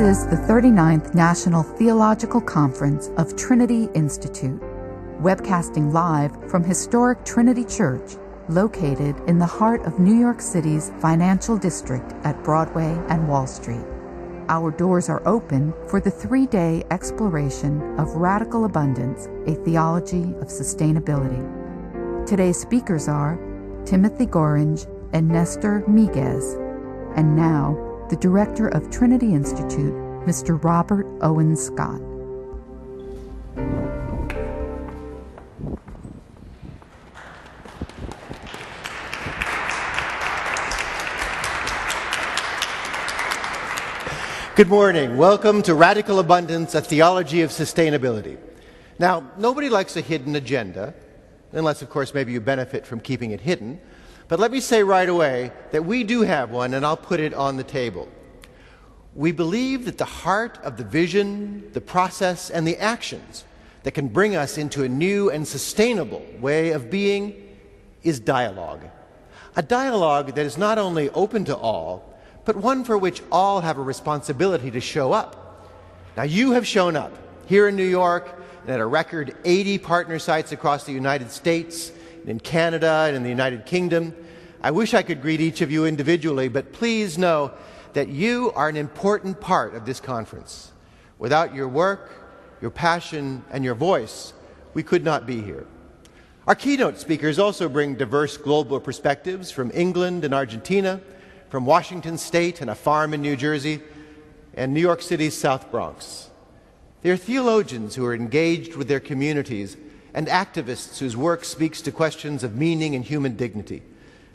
is the 39th National Theological Conference of Trinity Institute, webcasting live from historic Trinity Church, located in the heart of New York City's financial district at Broadway and Wall Street. Our doors are open for the 3-day exploration of Radical Abundance, a theology of sustainability. Today's speakers are Timothy Gorringe and Nestor Miguez, and now the Director of Trinity Institute, Mr. Robert Owen Scott. Good morning. Welcome to Radical Abundance, a theology of sustainability. Now, nobody likes a hidden agenda, unless, of course, maybe you benefit from keeping it hidden. But let me say right away that we do have one, and I'll put it on the table. We believe that the heart of the vision, the process, and the actions that can bring us into a new and sustainable way of being is dialogue. A dialogue that is not only open to all, but one for which all have a responsibility to show up. Now, you have shown up here in New York and at a record 80 partner sites across the United States, in Canada, and in the United Kingdom. I wish I could greet each of you individually, but please know that you are an important part of this conference. Without your work, your passion, and your voice, we could not be here. Our keynote speakers also bring diverse global perspectives from England and Argentina, from Washington State and a farm in New Jersey, and New York City's South Bronx. They are theologians who are engaged with their communities and activists whose work speaks to questions of meaning and human dignity.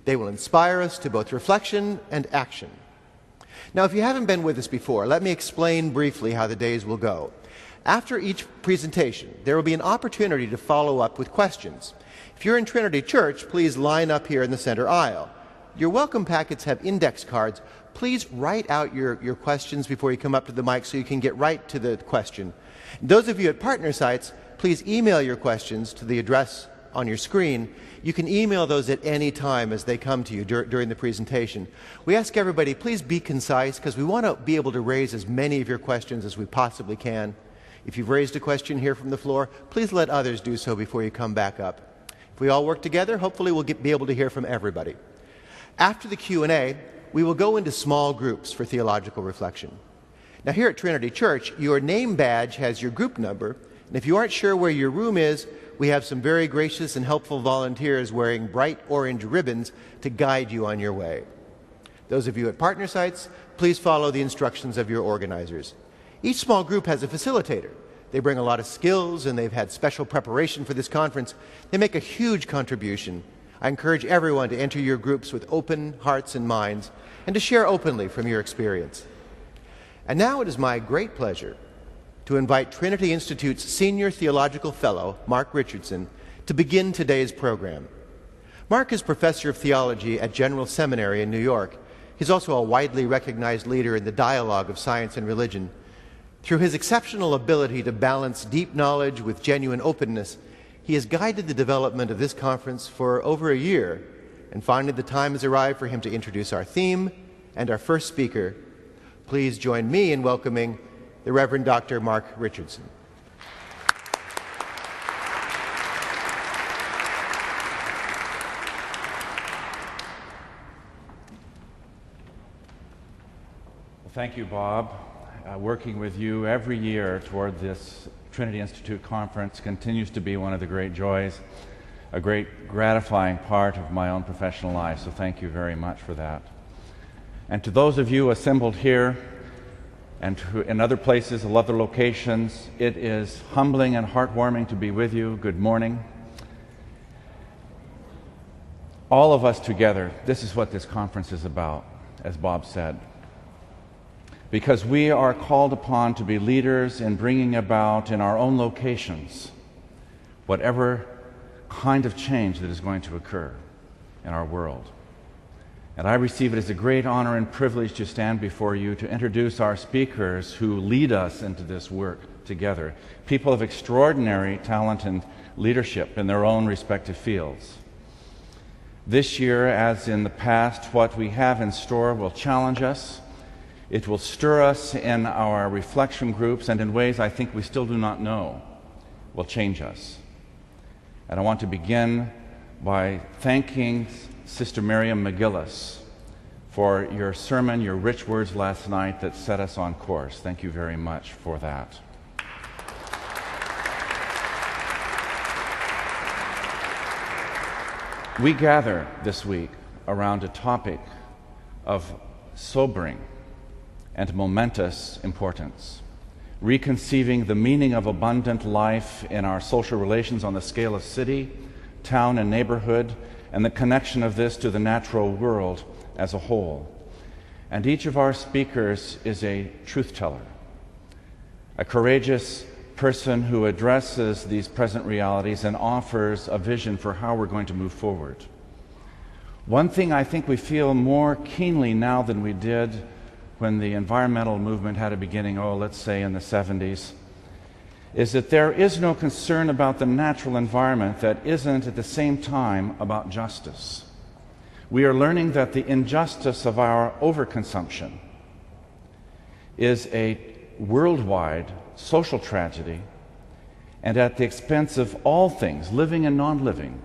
They will inspire us to both reflection and action. Now, if you haven't been with us before, let me explain briefly how the days will go. After each presentation, there will be an opportunity to follow up with questions. If you're in Trinity Church, please line up here in the center aisle. Your welcome packets have index cards. Please write out your questions before you come up to the mic so you can get right to the question. Those of you at partner sites, please email your questions to the address on your screen. You can email those at any time as they come to you during the presentation. We ask everybody, please be concise, because we want to be able to raise as many of your questions as we possibly can. If you've raised a question here from the floor, please let others do so before you come back up. If we all work together, hopefully we'll be able to hear from everybody. After the Q&A, we will go into small groups for theological reflection. Now, here at Trinity Church, your name badge has your group number, and if you aren't sure where your room is, we have some very gracious and helpful volunteers wearing bright orange ribbons to guide you on your way. Those of you at partner sites, please follow the instructions of your organizers. Each small group has a facilitator. They bring a lot of skills, and they've had special preparation for this conference. They make a huge contribution. I encourage everyone to enter your groups with open hearts and minds and to share openly from your experience. And now it is my great pleasure to invite Trinity Institute's Senior Theological Fellow, Mark Richardson, to begin today's program. Mark is Professor of Theology at General Seminary in New York. He's also a widely recognized leader in the dialogue of science and religion. Through his exceptional ability to balance deep knowledge with genuine openness, he has guided the development of this conference for over a year, and finally the time has arrived for him to introduce our theme and our first speaker. Please join me in welcoming the Reverend Dr. Mark Richardson. Well, thank you, Bob. Working with you every year toward this Trinity Institute conference continues to be one of the great joys, a great gratifying part of my own professional life, so thank you very much for that. And to those of you assembled here and in other places, other locations, it is humbling and heartwarming to be with you. Good morning. All of us together, this is what this conference is about, as Bob said. Because we are called upon to be leaders in bringing about in our own locations whatever kind of change that is going to occur in our world. And I receive it as a great honor and privilege to stand before you to introduce our speakers who lead us into this work together, people of extraordinary talent and leadership in their own respective fields. This year, as in the past, what we have in store will challenge us It will stir us in our reflection groups and in ways I think we still do not know will change us. And I want to begin by thanking Sister Miriam McGillis for your sermon, your rich words last night that set us on course. Thank you very much for that. We gather this week around a topic of sobering and momentous importance, reconceiving the meaning of abundant life in our social relations on the scale of city, town, and neighborhood, and the connection of this to the natural world as a whole. And each of our speakers is a truth teller, a courageous person who addresses these present realities and offers a vision for how we're going to move forward. One thing I think we feel more keenly now than we did when the environmental movement had a beginning, let's say in the 70s, is that there is no concern about the natural environment that isn't at the same time about justice. We are learning that the injustice of our overconsumption is a worldwide social tragedy and at the expense of all things, living and non-living,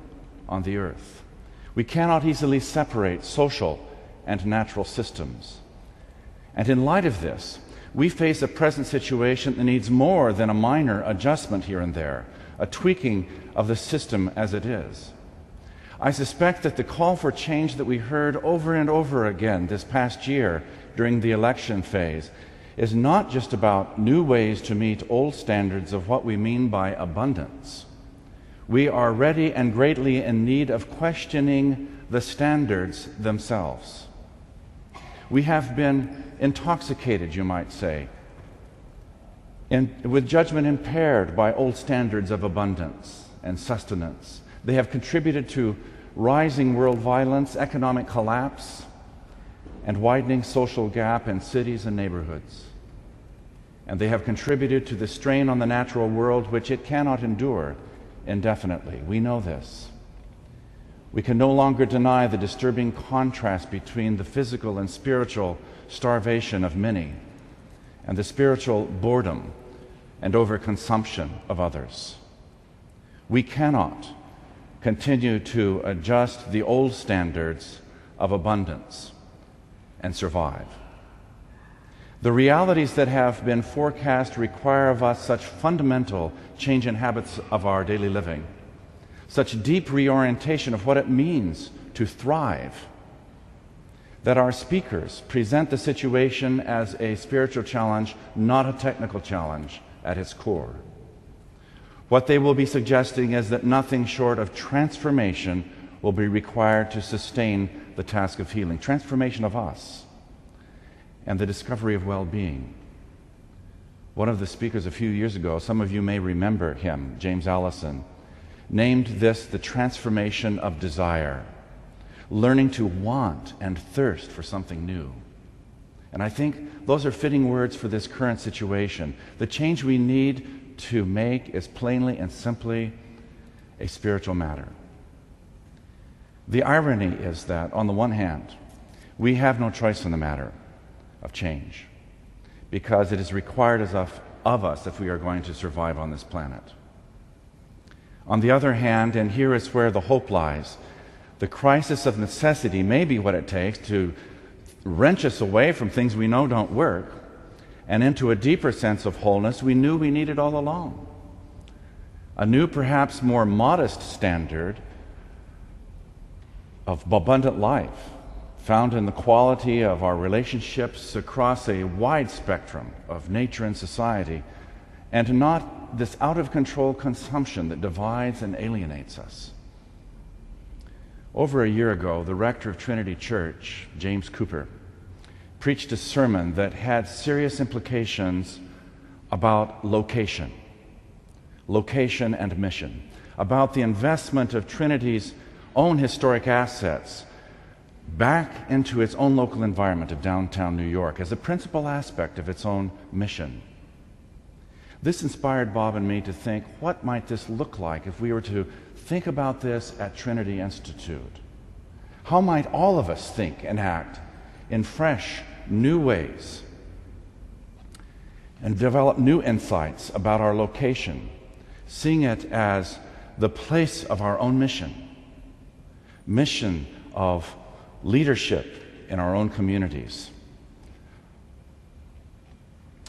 on the earth. We cannot easily separate social and natural systems. And in light of this, we face a present situation that needs more than a minor adjustment here and there, a tweaking of the system as it is. I suspect that the call for change that we heard over and over again this past year during the election phase is not just about new ways to meet old standards of what we mean by abundance. We are ready and greatly in need of questioning the standards themselves. We have been intoxicated, you might say, with judgment impaired by old standards of abundance and sustenance. They have contributed to rising world violence, economic collapse, and widening social gap in cities and neighborhoods. And they have contributed to the strain on the natural world which it cannot endure indefinitely. We know this. We can no longer deny the disturbing contrast between the physical and spiritual starvation of many and the spiritual boredom and overconsumption of others. We cannot continue to adjust the old standards of abundance and survive. The realities that have been forecast require of us such fundamental change in habits of our daily living, such deep reorientation of what it means to thrive, that our speakers present the situation as a spiritual challenge, not a technical challenge at its core. What they will be suggesting is that nothing short of transformation will be required to sustain the task of healing, transformation of us, and the discovery of well-being. One of the speakers a few years ago, some of you may remember him, James Allison, named this the transformation of desire, learning to want and thirst for something new. And I think those are fitting words for this current situation. The change we need to make is plainly and simply a spiritual matter. The irony is that, on the one hand, we have no choice in the matter of change, because it is required of us if we are going to survive on this planet. On the other hand, and here is where the hope lies, the crisis of necessity may be what it takes to wrench us away from things we know don't work and into a deeper sense of wholeness we knew we needed all along. A new, perhaps more modest standard of abundant life, found in the quality of our relationships across a wide spectrum of nature and society, and not this out-of-control consumption that divides and alienates us. Over a year ago, the rector of Trinity Church, James Cooper, preached a sermon that had serious implications about location and mission, about the investment of Trinity's own historic assets back into its own local environment of downtown New York as a principal aspect of its own mission. This inspired Bob and me to think, what might this look like if we were to think about this at Trinity Institute? How might all of us think and act in fresh, new ways and develop new insights about our location, seeing it as the place of our own mission of leadership in our own communities.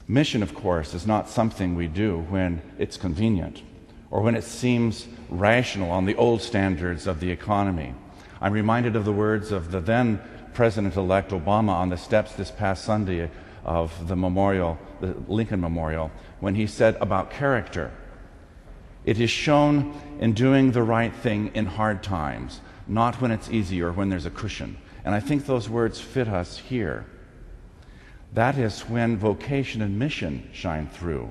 Mission, of course, is not something we do when it's convenient or when it seems rational on the old standards of the economy. I'm reminded of the words of the then President-elect Obama on the steps this past Sunday of the memorial, the Lincoln Memorial, when he said about character, "It is shown in doing the right thing in hard times, not when it's easy or when there's a cushion." And I think those words fit us here. That is when vocation and mission shine through,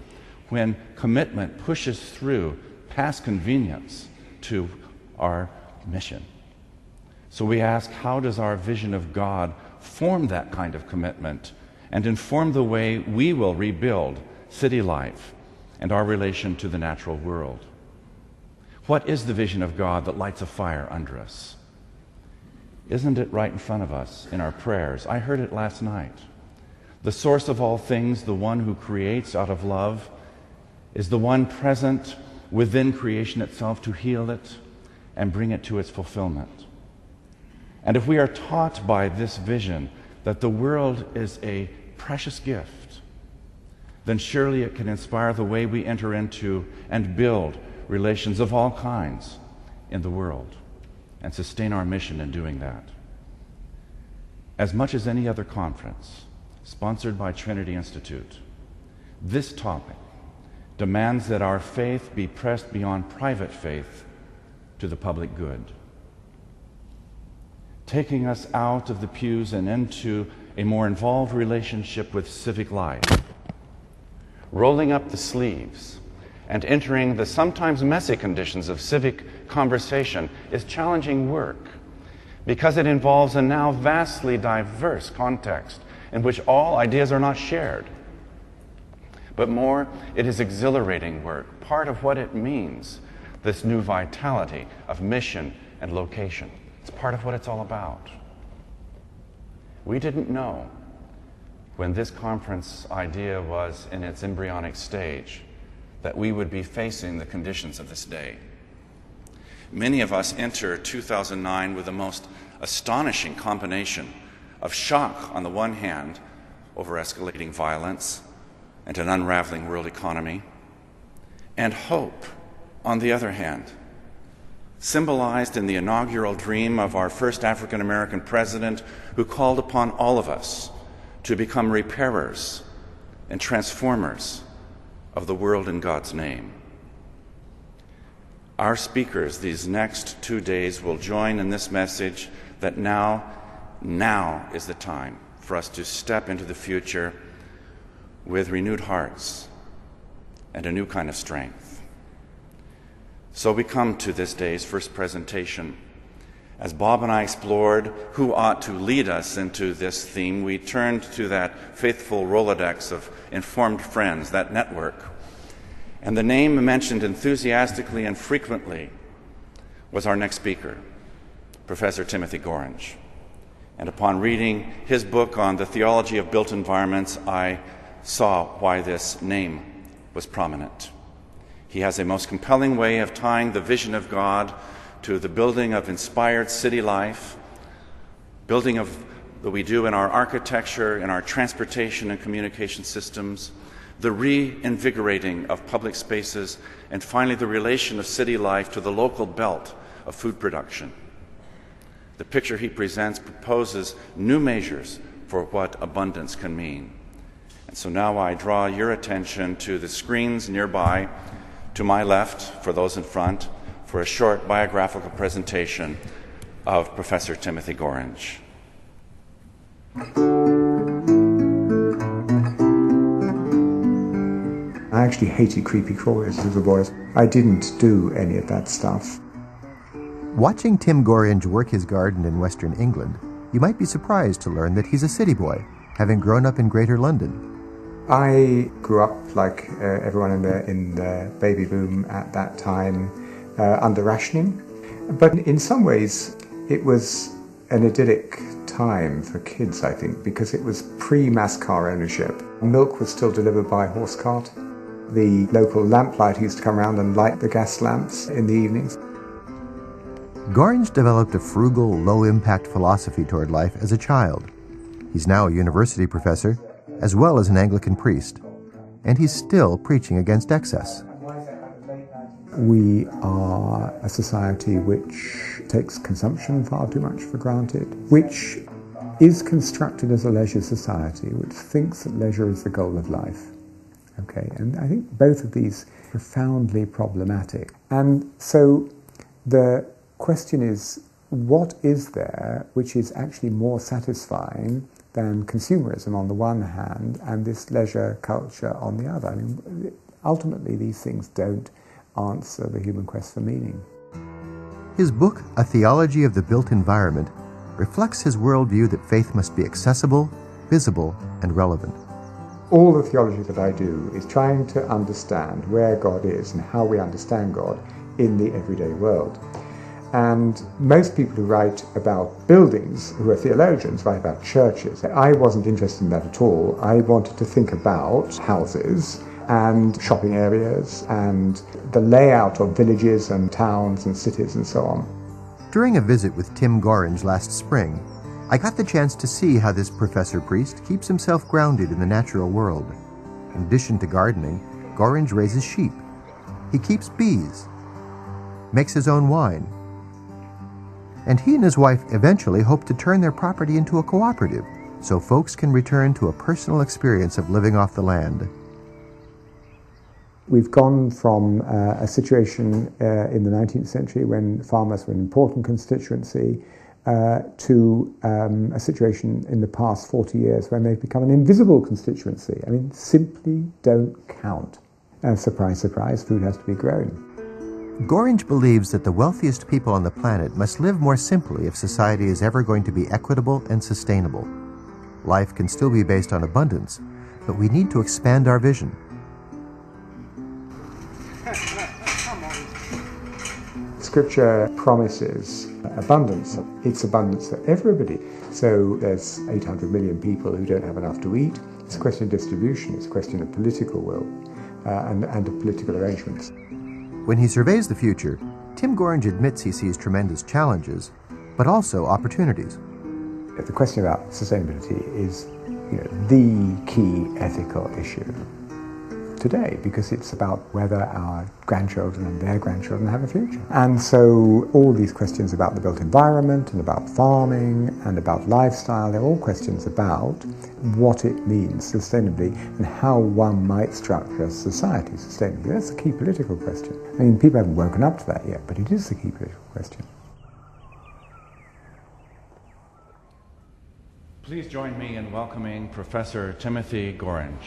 when commitment pushes through past convenience to our mission. So we ask, how does our vision of God form that kind of commitment and inform the way we will rebuild city life and our relation to the natural world? What is the vision of God that lights a fire under us? Isn't it right in front of us in our prayers? I heard it last night. The source of all things, the one who creates out of love, is the one present within creation itself to heal it and bring it to its fulfillment. And if we are taught by this vision that the world is a precious gift, then surely it can inspire the way we enter into and build relations of all kinds in the world and sustain our mission in doing that. As much as any other conference sponsored by Trinity Institute, this topic demands that our faith be pressed beyond private faith to the public good, taking us out of the pews and into a more involved relationship with civic life, rolling up the sleeves and entering the sometimes messy conditions of civic conversation is challenging work because it involves a now vastly diverse context in which all ideas are not shared. But more, it is exhilarating work, part of what it means, this new vitality of mission and location. It's part of what it's all about. We didn't know when this conference idea was in its embryonic stage that we would be facing the conditions of this day. Many of us enter 2009 with the most astonishing combination of shock on the one hand over escalating violence and an unraveling world economy, and hope on the other hand, symbolized in the inaugural dream of our first African American president, who called upon all of us to become repairers and transformers of the world in God's name. Our speakers these next 2 days will join in this message that now is the time for us to step into the future with renewed hearts and a new kind of strength. So we come to this day's first presentation. As Bob and I explored who ought to lead us into this theme, we turned to that faithful Rolodex of informed friends, that network. And the name mentioned enthusiastically and frequently was our next speaker, Professor Timothy Gorringe. And upon reading his book on the theology of built environments, I saw why this name was prominent. He has a most compelling way of tying the vision of God to the building of inspired city life, building of that we do in our architecture, in our transportation and communication systems, the reinvigorating of public spaces, and finally the relation of city life to the local belt of food production. The picture he presents proposes new measures for what abundance can mean. And so now I draw your attention to the screens nearby, to my left, for those in front, for a short biographical presentation of Professor Timothy Gorringe. I actually hated creepy crawlers as a boy. I didn't do any of that stuff. Watching Tim Gorringe work his garden in Western England, you might be surprised to learn that he's a city boy, having grown up in Greater London. I grew up like everyone in the baby boom at that time, under rationing. But in some ways, it was an idyllic time for kids, I think, because it was pre-mass car ownership. Milk was still delivered by horse cart. The local lamplighter used to come around and light the gas lamps in the evenings. Gorringe developed a frugal, low-impact philosophy toward life as a child. He's now a university professor, as well as an Anglican priest, and he's still preaching against excess. We are a society which takes consumption far too much for granted, which is constructed as a leisure society, which thinks that leisure is the goal of life. Okay, and I think both of these are profoundly problematic. And so the question is, what is there which is actually more satisfying than consumerism on the one hand and this leisure culture on the other? I mean, ultimately these things don't answer the human quest for meaning. His book, A Theology of the Built Environment, reflects his worldview that faith must be accessible, visible, and relevant. All the theology that I do is trying to understand where God is and how we understand God in the everyday world. And most people who write about buildings, who are theologians, write about churches. I wasn't interested in that at all. I wanted to think about houses and shopping areas and the layout of villages and towns and cities and so on. During a visit with Tim Gorringe last spring, I got the chance to see how this professor priest keeps himself grounded in the natural world. In addition to gardening, Gorringe raises sheep. He keeps bees, makes his own wine, and he and his wife eventually hope to turn their property into a cooperative so folks can return to a personal experience of living off the land. We've gone from a situation in the 19th century when farmers were an important constituency to a situation in the past 40 years when they've become an invisible constituency. I mean, simply don't count. Surprise, surprise, food has to be grown. Gorringe believes that the wealthiest people on the planet must live more simply if society is ever going to be equitable and sustainable. Life can still be based on abundance, but we need to expand our vision. Scripture promises abundance. It's abundance for everybody. So there's 800 million people who don't have enough to eat. It's a question of distribution. It's a question of political will and of political arrangements. When he surveys the future, Tim Gorringe admits he sees tremendous challenges, but also opportunities. The question about sustainability is, the key ethical issue today, because it's about whether our grandchildren and their grandchildren have a future. And so all these questions about the built environment and about farming and about lifestyle, they're all questions about what it means sustainably and how one might structure society sustainably. That's a key political question. I mean, people haven't woken up to that yet, but it is the key political question. Please join me in welcoming Professor Timothy Gorringe.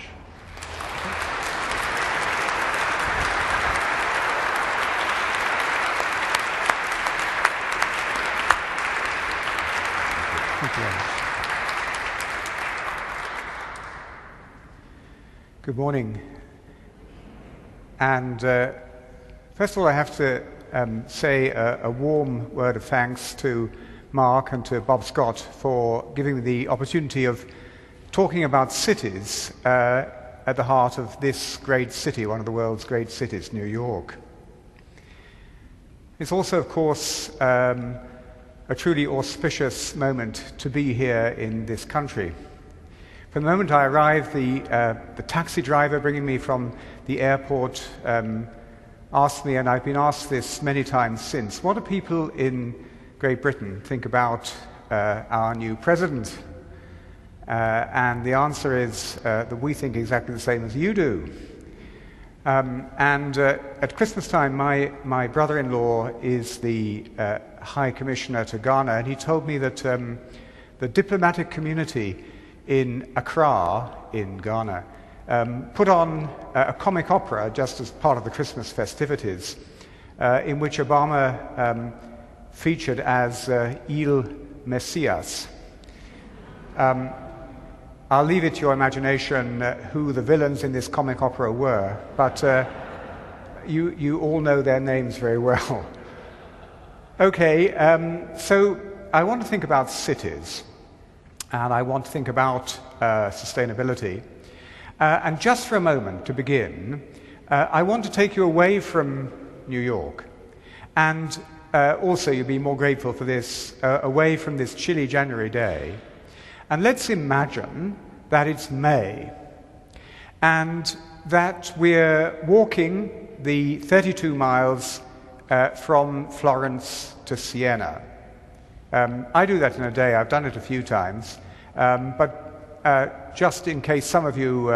Good morning. And first of all, I have to say a warm word of thanks to Mark and to Bob Scott for giving me the opportunity of talking about cities at the heart of this great city, one of the world's great cities, New York. It's also, of course, a truly auspicious moment to be here in this country. From the moment I arrived, the taxi driver bringing me from the airport asked me, and I've been asked this many times since, what do people in Great Britain think about our new president? And the answer is that we think exactly the same as you do. At Christmas time, my brother-in-law is the High Commissioner to Ghana, and he told me that the diplomatic community in Accra, in Ghana, put on a comic opera just as part of the Christmas festivities, in which Obama featured as Il Messias. I'll leave it to your imagination who the villains in this comic opera were, but you all know their names very well. Okay, so I want to think about cities. and I want to think about sustainability. And just for a moment, to begin, I want to take you away from New York, and also you'll be more grateful for this, away from this chilly January day. And let's imagine that it's May, and that we're walking the 32 miles from Florence to Siena. I do that in a day. I've done it a few times, but just in case some of you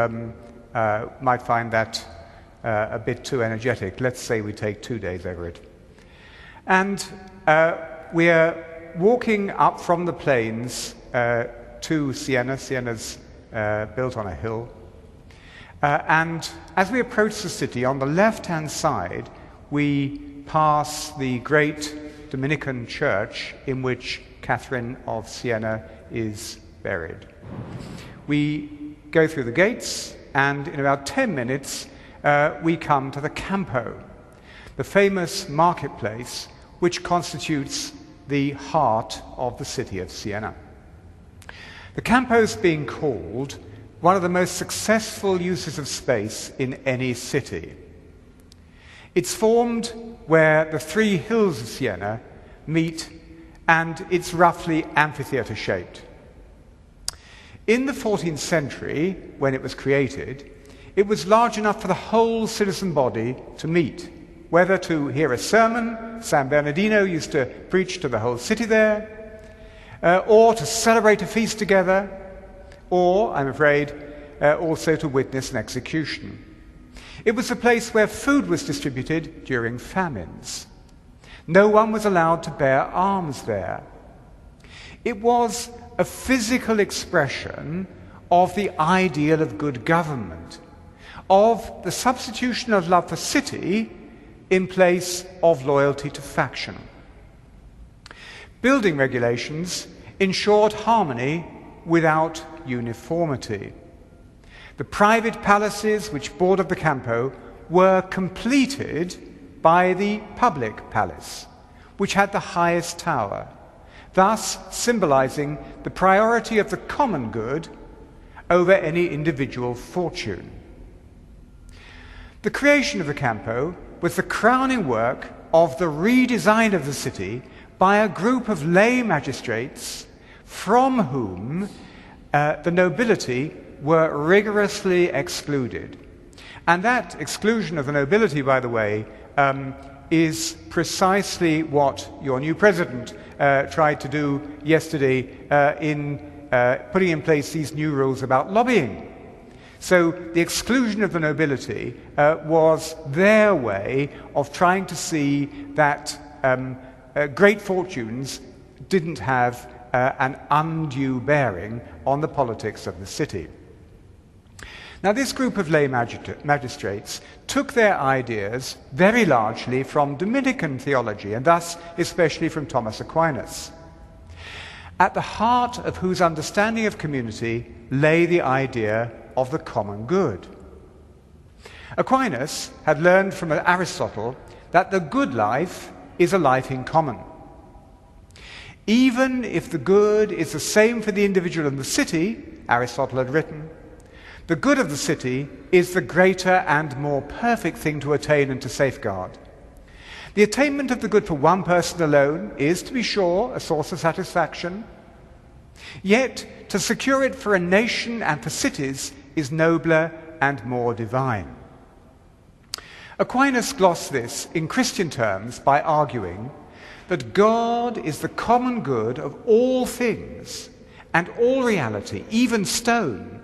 might find that a bit too energetic, let's say we take 2 days over it. And we're walking up from the plains to Siena. Siena's built on a hill. And as we approach the city, on the left-hand side, we pass the great Dominican church in which Catherine of Siena is buried. We go through the gates, and in about 10 minutes, we come to the Campo, the famous marketplace which constitutes the heart of the city of Siena. The Campo is being called one of the most successful uses of space in any city. It's formed where the three hills of Siena meet, and it's roughly amphitheatre-shaped. In the 14th century, when it was created, it was large enough for the whole citizen body to meet, whether to hear a sermon. San Bernardino used to preach to the whole city there, or to celebrate a feast together, or, I'm afraid, also to witness an execution. It was a place where food was distributed during famines. No one was allowed to bear arms there. It was a physical expression of the ideal of good government, of the substitution of love for city in place of loyalty to faction. Building regulations ensured harmony without uniformity. The private palaces which bordered the Campo were completed by the public palace, which had the highest tower, thus symbolizing the priority of the common good over any individual fortune. The creation of the Campo was the crowning work of the redesign of the city by a group of lay magistrates from whom the nobility were rigorously excluded. And that exclusion of the nobility, by the way, is precisely what your new president tried to do yesterday in putting in place these new rules about lobbying. So the exclusion of the nobility was their way of trying to see that great fortunes didn't have an undue bearing on the politics of the city. Now, this group of lay magistrates took their ideas very largely from Dominican theology, and thus especially from Thomas Aquinas, at the heart of whose understanding of community lay the idea of the common good. Aquinas had learned from Aristotle that the good life is a life in common. Even if the good is the same for the individual and the city, Aristotle had written, the good of the city is the greater and more perfect thing to attain and to safeguard. The attainment of the good for one person alone is, to be sure, a source of satisfaction. Yet, to secure it for a nation and for cities is nobler and more divine. Aquinas glossed this in Christian terms by arguing that God is the common good of all things, and all reality, even stone,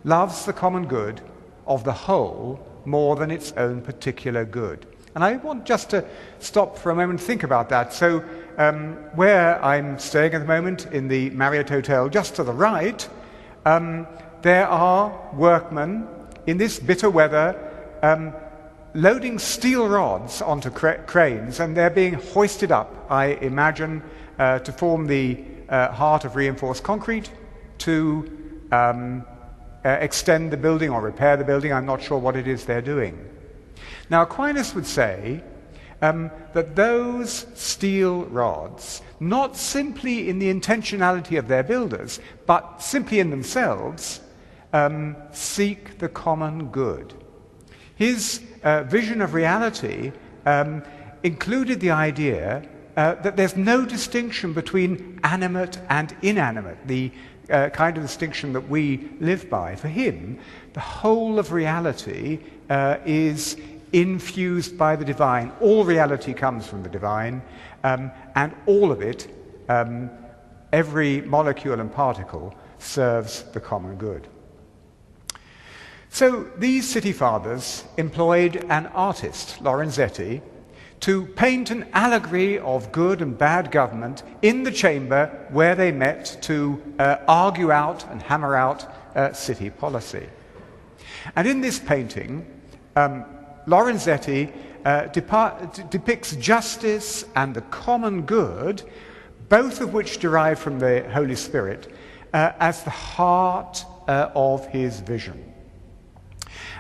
loves the common good of the whole more than its own particular good. And I want just to stop for a moment and think about that. So where I'm staying at the moment, in the Marriott Hotel just to the right, there are workmen in this bitter weather loading steel rods onto cranes, and they're being hoisted up, I imagine, to form the heart of reinforced concrete to extend the building or repair the building. I'm not sure what it is they're doing. Now, Aquinas would say that those steel rods, not simply in the intentionality of their builders, but simply in themselves, seek the common good. His vision of reality included the idea that there's no distinction between animate and inanimate, the kind of distinction that we live by. For him, the whole of reality is infused by the divine. All reality comes from the divine, and all of it, every molecule and particle, serves the common good. So these city fathers employed an artist, Lorenzetti, to paint an allegory of good and bad government in the chamber where they met to argue out and hammer out city policy. And in this painting, Lorenzetti depicts justice and the common good, both of which derive from the Holy Spirit, as the heart of his vision.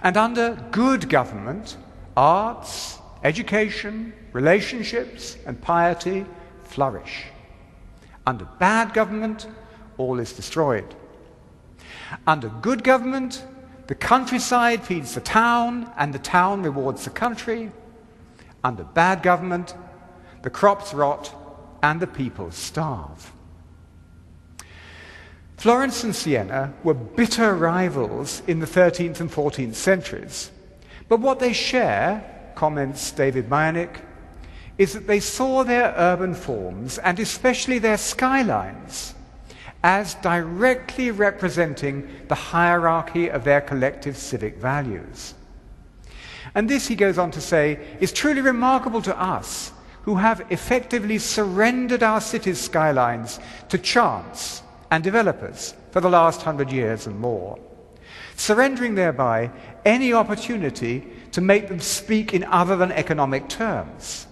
And under good government, arts, education, relationships, and piety flourish. Under bad government, all is destroyed. Under good government, the countryside feeds the town, and the town rewards the country. Under bad government, the crops rot, and the people starve. Florence and Siena were bitter rivals in the 13th and 14th centuries. But what they share, comments David Mayanik, is that they saw their urban forms, and especially their skylines, as directly representing the hierarchy of their collective civic values. And this, he goes on to say, is truly remarkable to us, who have effectively surrendered our cities' skylines to chance and developers for the last 100 years and more, surrendering thereby any opportunity to make them speak in other than economic terms.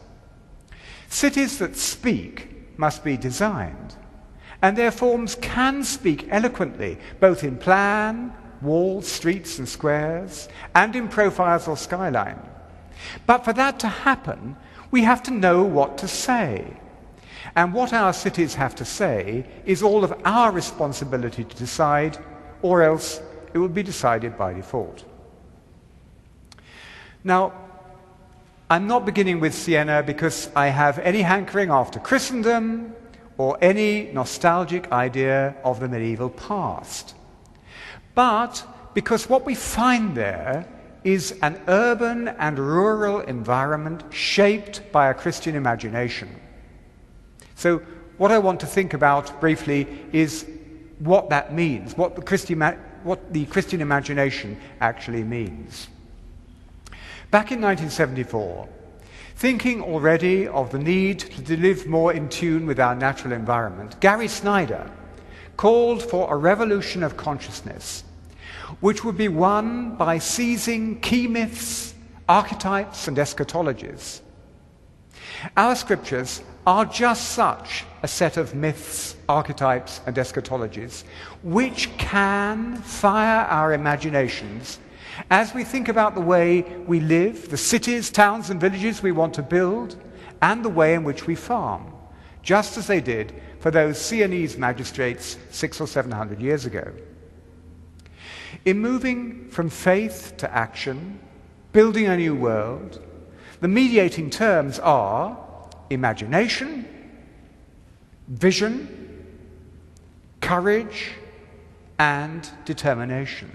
Cities that speak must be designed, and their forms can speak eloquently, both in plan, walls, streets and squares, and in profiles or skyline. But for that to happen, we have to know what to say. And what our cities have to say is all of our responsibility to decide, or else it will be decided by default. Now, I'm not beginning with Siena because I have any hankering after Christendom or any nostalgic idea of the medieval past, but because what we find there is an urban and rural environment shaped by a Christian imagination. So what I want to think about briefly is what that means, what the Christian imagination actually means. Back in 1974, thinking already of the need to live more in tune with our natural environment, Gary Snyder called for a revolution of consciousness, which would be won by seizing key myths, archetypes, and eschatologies. Our scriptures are just such a set of myths, archetypes, and eschatologies, which can fire our imaginations as we think about the way we live, the cities, towns, and villages we want to build, and the way in which we farm, just as they did for those Sienese magistrates 600 or 700 years ago. In moving from faith to action, building a new world, the mediating terms are imagination, vision, courage, and determination.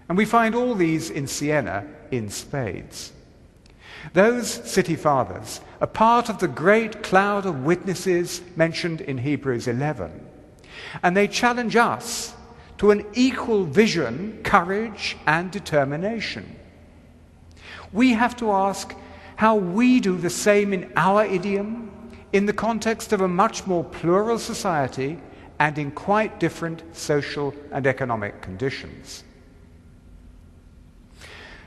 And we find all these in Siena in spades. Those city fathers are part of the great cloud of witnesses mentioned in Hebrews 11. And they challenge us to an equal vision, courage, and determination. We have to ask how we do the same in our idiom, in the context of a much more plural society and in quite different social and economic conditions.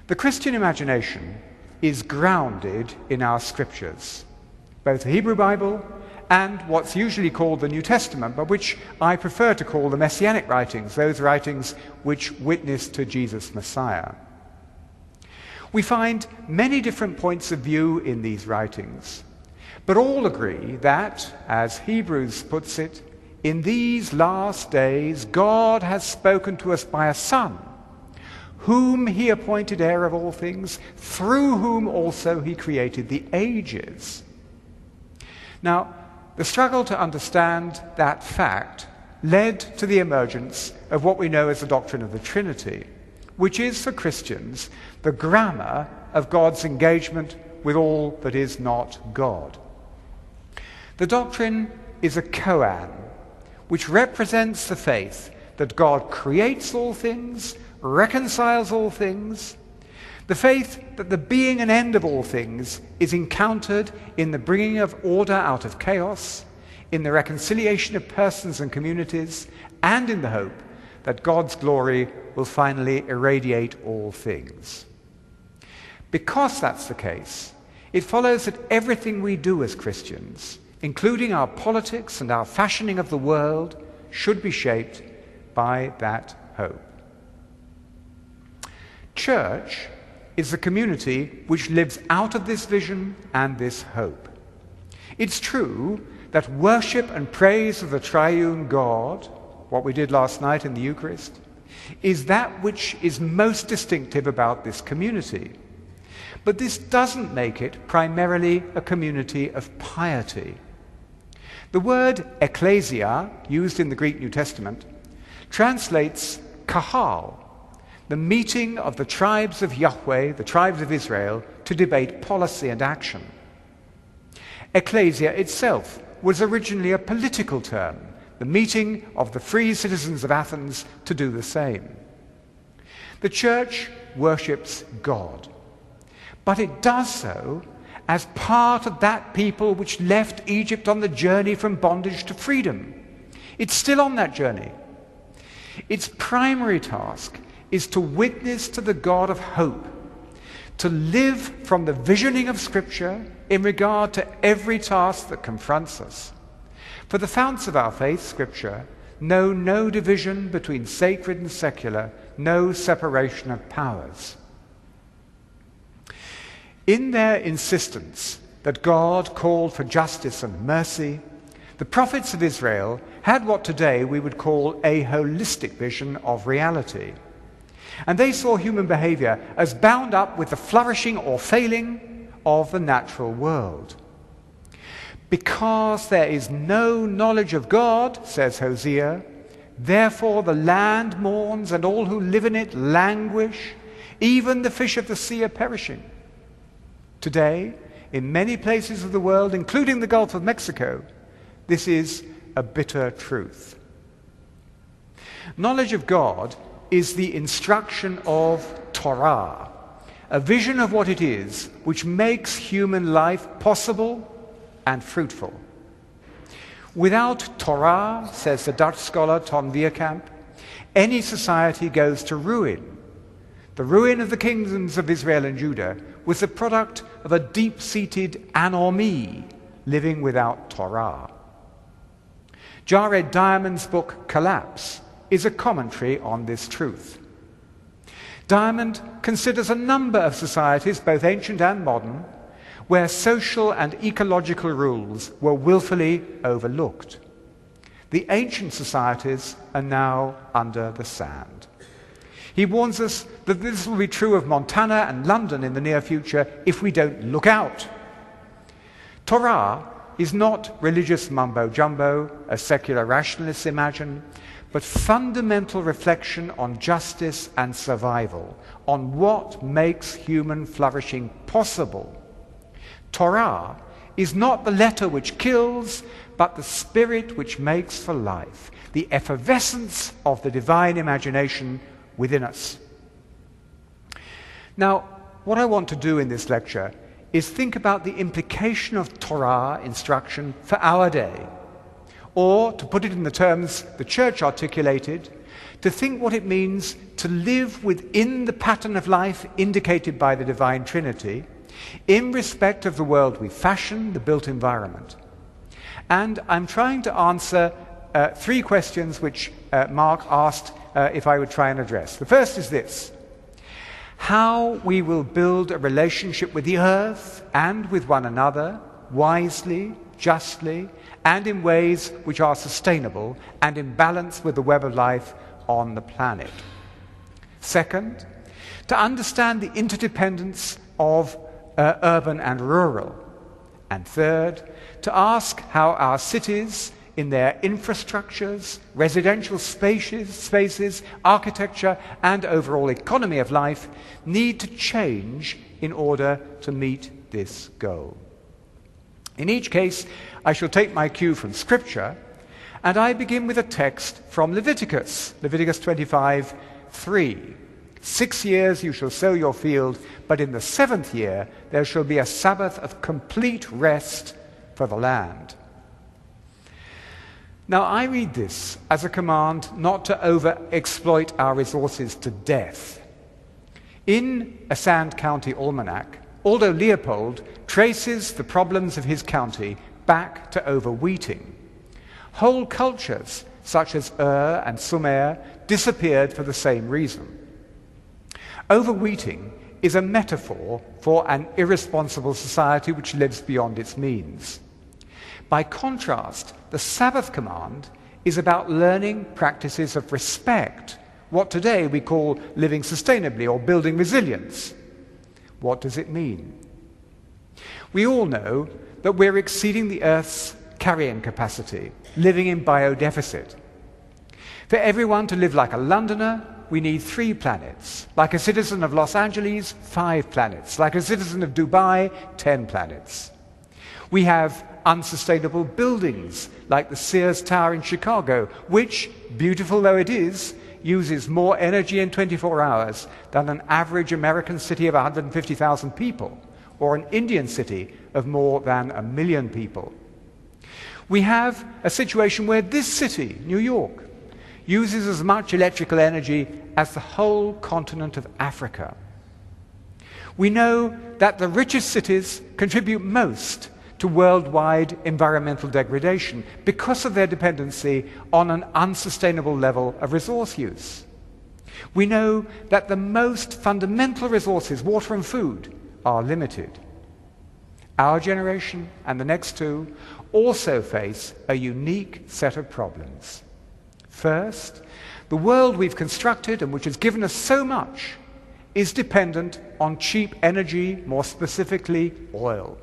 The Christian imagination is grounded in our scriptures, both the Hebrew Bible and what's usually called the New Testament, but which I prefer to call the Messianic writings, those writings which witness to Jesus Messiah. We find many different points of view in these writings, but all agree that, as Hebrews puts it, in these last days God has spoken to us by a Son, whom he appointed heir of all things, through whom also he created the ages. Now, the struggle to understand that fact led to the emergence of what we know as the doctrine of the Trinity, which is for Christians the grammar of God's engagement with all that is not God. The doctrine is a koan, which represents the faith that God creates all things, reconciles all things, the faith that the being and end of all things is encountered in the bringing of order out of chaos, in the reconciliation of persons and communities, and in the hope that God's glory will finally irradiate all things. Because that's the case, it follows that everything we do as Christians, including our politics and our fashioning of the world, should be shaped by that hope. Church is the community which lives out of this vision and this hope. It's true that worship and praise of the triune God, what we did last night in the Eucharist, is that which is most distinctive about this community. But this doesn't make it primarily a community of piety. The word ecclesia, used in the Greek New Testament, translates kahal, the meeting of the tribes of Yahweh, the tribes of Israel, to debate policy and action. Ecclesia itself was originally a political term, the meeting of the free citizens of Athens to do the same. The church worships God, but it does so as part of that people which left Egypt on the journey from bondage to freedom. It's still on that journey. Its primary task is to witness to the God of hope, to live from the visioning of Scripture in regard to every task that confronts us. For the founts of our faith, Scripture, know no division between sacred and secular, no separation of powers. In their insistence that God called for justice and mercy, the prophets of Israel had what today we would call a holistic vision of reality. And they saw human behavior as bound up with the flourishing or failing of the natural world. Because there is no knowledge of God, says Hosea, therefore the land mourns and all who live in it languish, even the fish of the sea are perishing. Today, in many places of the world, including the Gulf of Mexico, this is a bitter truth. Knowledge of God is the instruction of Torah, a vision of what it is which makes human life possible and fruitful. Without Torah, says the Dutch scholar Ton Vierkamp, any society goes to ruin. The ruin of the kingdoms of Israel and Judah was the product of a deep-seated anomie, living without Torah. Jared Diamond's book, Collapse, is a commentary on this truth. Diamond considers a number of societies, both ancient and modern, where social and ecological rules were willfully overlooked. The ancient societies are now under the sand. He warns us that this will be true of Montana and London in the near future if we don't look out. Torah is not religious mumbo-jumbo, as secular rationalists imagine, but fundamental reflection on justice and survival, on what makes human flourishing possible. Torah is not the letter which kills, but the spirit which makes for life, the effervescence of the divine imagination within us. Now, what I want to do in this lecture is think about the implication of Torah instruction for our day. Or, to put it in the terms the Church articulated, to think what it means to live within the pattern of life indicated by the Divine Trinity, in respect of the world we fashion, the built environment. And I'm trying to answer three questions which Mark asked if I would try and address. The first is this: how we will build a relationship with the earth and with one another wisely, justly, and in ways which are sustainable and in balance with the web of life on the planet. Second, to understand the interdependence of urban and rural. And third, to ask how our cities, in their infrastructures, residential spaces, architecture, and overall economy of life, need to change in order to meet this goal. In each case, I shall take my cue from Scripture, and I begin with a text from Leviticus 25:3. 6 years you shall sow your field, but in the 7th year there shall be a Sabbath of complete rest for the land. Now, I read this as a command not to over-exploit our resources to death. In a Sand County Almanac, Aldo Leopold traces the problems of his county back to overwheating. Whole cultures, such as and Sumer, disappeared for the same reason. Overwheating is a metaphor for an irresponsible society which lives beyond its means. By contrast, the Sabbath command is about learning practices of respect, what today we call living sustainably or building resilience. What does it mean? We all know that we're exceeding the Earth's carrying capacity, living in biodeficit. For everyone to live like a Londoner, we need 3 planets. Like a citizen of Los Angeles, 5 planets. Like a citizen of Dubai, 10 planets. We have unsustainable buildings, like the Sears Tower in Chicago, which, beautiful though it is, uses more energy in 24 hours than an average American city of 150,000 people, or an Indian city of more than 1 million people. We have a situation where this city, New York, uses as much electrical energy as the whole continent of Africa. We know that the richest cities contribute most to worldwide environmental degradation because of their dependency on an unsustainable level of resource use. We know that the most fundamental resources, water and food, are limited. Our generation and the next 2 also face a unique set of problems. First, the world we've constructed and which has given us so much is dependent on cheap energy, more specifically oil.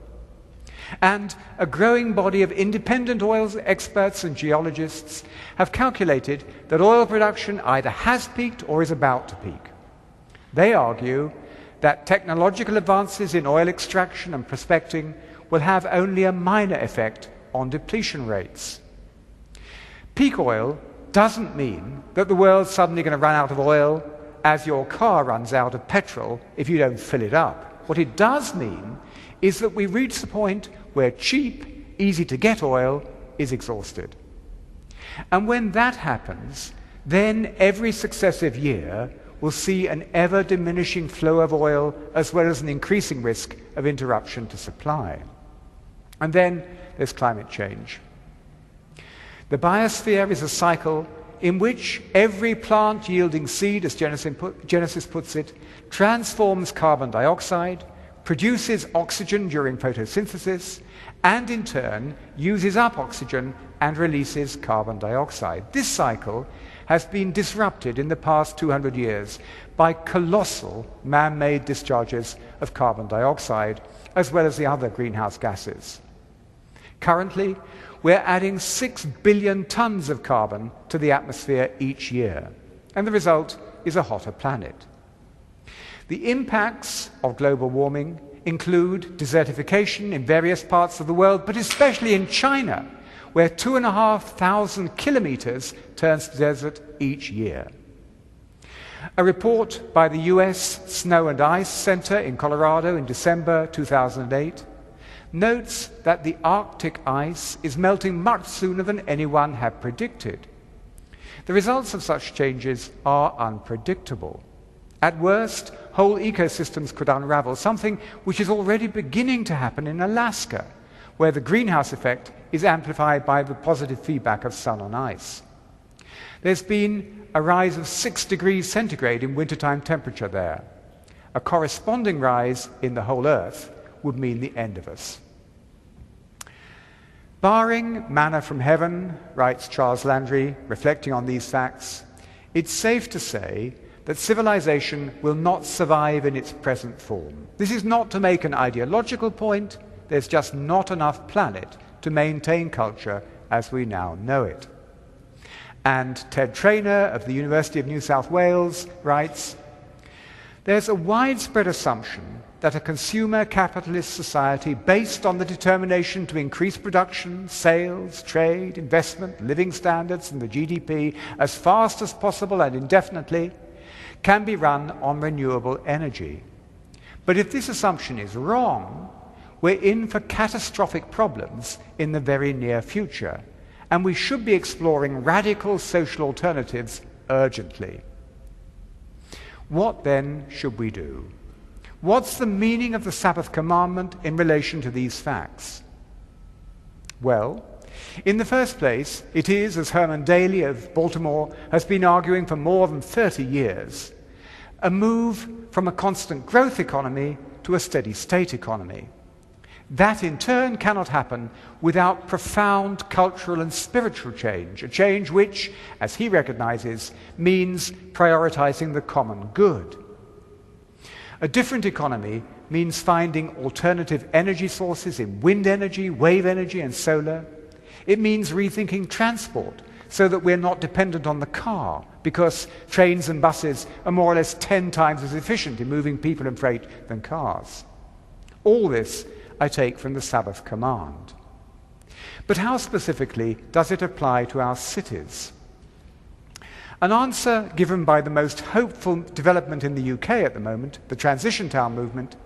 And a growing body of independent oil experts and geologists have calculated that oil production either has peaked or is about to peak. They argue that technological advances in oil extraction and prospecting will have only a minor effect on depletion rates. Peak oil doesn't mean that the world's suddenly going to run out of oil as your car runs out of petrol if you don't fill it up. What it does mean is that we reach the point where cheap, easy-to-get oil is exhausted. And when that happens, then every successive year will see an ever-diminishing flow of oil as well as an increasing risk of interruption to supply. And then there's climate change. The biosphere is a cycle in which every plant yielding seed, as Genesis puts it, transforms carbon dioxide, produces oxygen during photosynthesis, and in turn uses up oxygen and releases carbon dioxide. This cycle has been disrupted in the past 200 years by colossal man-made discharges of carbon dioxide, as well as the other greenhouse gases. Currently, we're adding 6 billion tons of carbon to the atmosphere each year, and the result is a hotter planet. The impacts of global warming include desertification in various parts of the world, but especially in China, where 2,500 kilometers turns to desert each year. A report by the US Snow and Ice Center in Colorado in December 2008 notes that the Arctic ice is melting much sooner than anyone had predicted. The results of such changes are unpredictable. At worst, whole ecosystems could unravel, something which is already beginning to happen in Alaska, where the greenhouse effect is amplified by the positive feedback of sun on ice. There's been a rise of 6 degrees centigrade in wintertime temperature there. A corresponding rise in the whole Earth would mean the end of us. Barring manna from heaven, writes Charles Landry, reflecting on these facts, it's safe to say that civilization will not survive in its present form. This is not to make an ideological point. There's just not enough planet to maintain culture as we now know it. And Ted Trainer of the University of New South Wales writes, there's a widespread assumption that a consumer capitalist society based on the determination to increase production, sales, trade, investment, living standards and the GDP as fast as possible and indefinitely can be run on renewable energy. But if this assumption is wrong, we're in for catastrophic problems in the very near future, and we should be exploring radical social alternatives urgently. What then should we do? What's the meaning of the Sabbath commandment in relation to these facts? Well, in the first place, it is, as Herman Daly of Baltimore has been arguing for more than 30 years, a move from a constant growth economy to a steady state economy. That in turn cannot happen without profound cultural and spiritual change, a change which, as he recognizes, means prioritizing the common good. A different economy means finding alternative energy sources in wind energy, wave energy, and solar. It means rethinking transport so that we're not dependent on the car, because trains and buses are more or less 10 times as efficient in moving people and freight than cars. All this I take from the Sabbath command. But how specifically does it apply to our cities? An answer given by the most hopeful development in the UK at the moment, the Transition Town movement,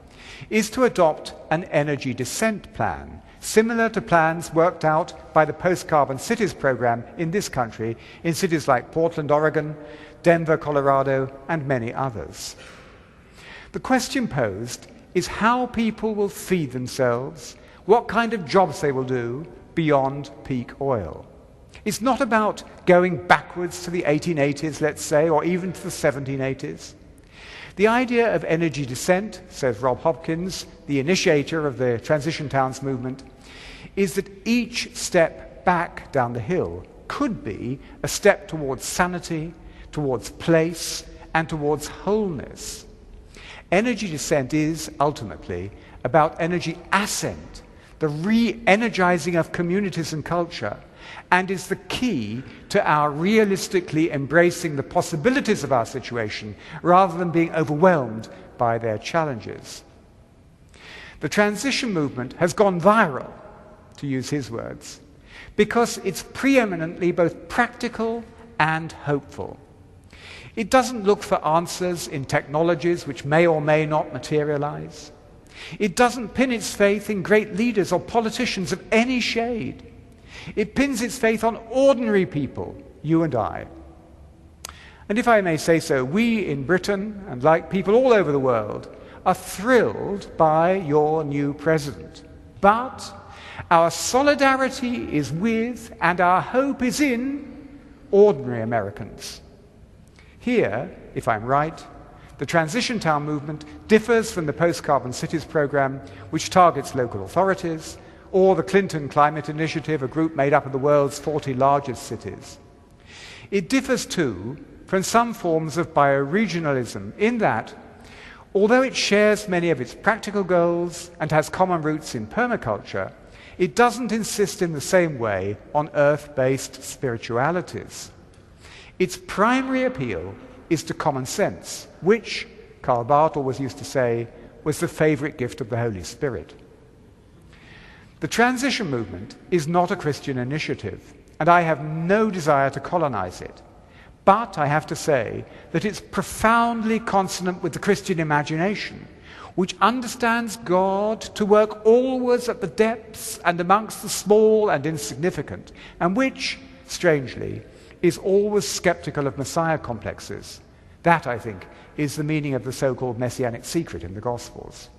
is to adopt an energy descent plan, similar to plans worked out by the Post-Carbon Cities program in this country, in cities like Portland, Oregon, Denver, Colorado, and many others. The question posed is how people will feed themselves, what kind of jobs they will do beyond peak oil. It's not about going backwards to the 1880s, let's say, or even to the 1780s. The idea of energy descent, says Rob Hopkins, the initiator of the Transition Towns movement, is that each step back down the hill could be a step towards sanity, towards place, and towards wholeness. Energy descent is, ultimately, about energy ascent, the re-energizing of communities and culture, and is the key to our realistically embracing the possibilities of our situation rather than being overwhelmed by their challenges. The transition movement has gone viral, to use his words, because it's preeminently both practical and hopeful. It doesn't look for answers in technologies which may or may not materialize. It doesn't pin its faith in great leaders or politicians of any shade. It pins its faith on ordinary people, you and I. And if I may say so, we in Britain, and like people all over the world, are thrilled by your new president. But our solidarity is with, and our hope is in, ordinary Americans. Here, if I'm right, the Transition Town movement differs from the Post-Carbon Cities program, which targets local authorities, or the Clinton Climate Initiative, a group made up of the world's 40 largest cities. It differs, too, from some forms of bioregionalism in that, although it shares many of its practical goals and has common roots in permaculture, it doesn't insist in the same way on earth-based spiritualities. Its primary appeal is to common sense, which, Karl Barth always used to say, was the favorite gift of the Holy Spirit. The transition movement is not a Christian initiative, and I have no desire to colonize it. But I have to say that it's profoundly consonant with the Christian imagination, which understands God to work always at the depths and amongst the small and insignificant, and which, strangely, is always skeptical of Messiah complexes. That, I think, is the meaning of the so-called messianic secret in the Gospels.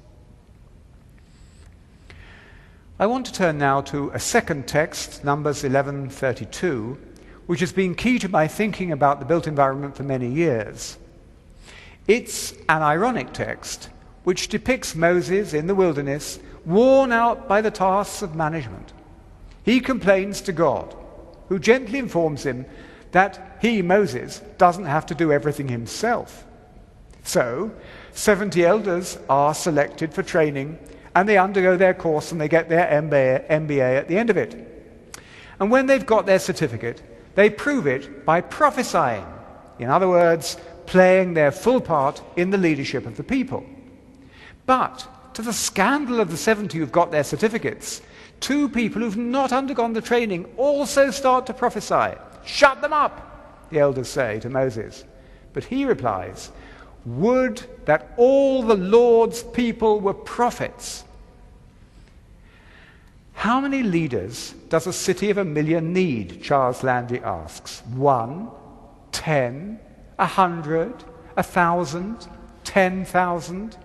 I want to turn now to a second text, Numbers 11:32, which has been key to my thinking about the built environment for many years. It's an ironic text which depicts Moses in the wilderness, worn out by the tasks of management. He complains to God, who gently informs him that he, Moses, doesn't have to do everything himself. So, 70 elders are selected for training, and they undergo their course and they get their MBA at the end of it. And when they've got their certificate, they prove it by prophesying. In other words, playing their full part in the leadership of the people. But, to the scandal of the 70 who've got their certificates, 2 people who've not undergone the training also start to prophesy. "Shut them up," the elders say to Moses. But he replies, "Would that all the Lord's people were prophets." How many leaders does a city of 1 million need? Charles Landy asks. 1, 10, 100, 1,000, 10,000?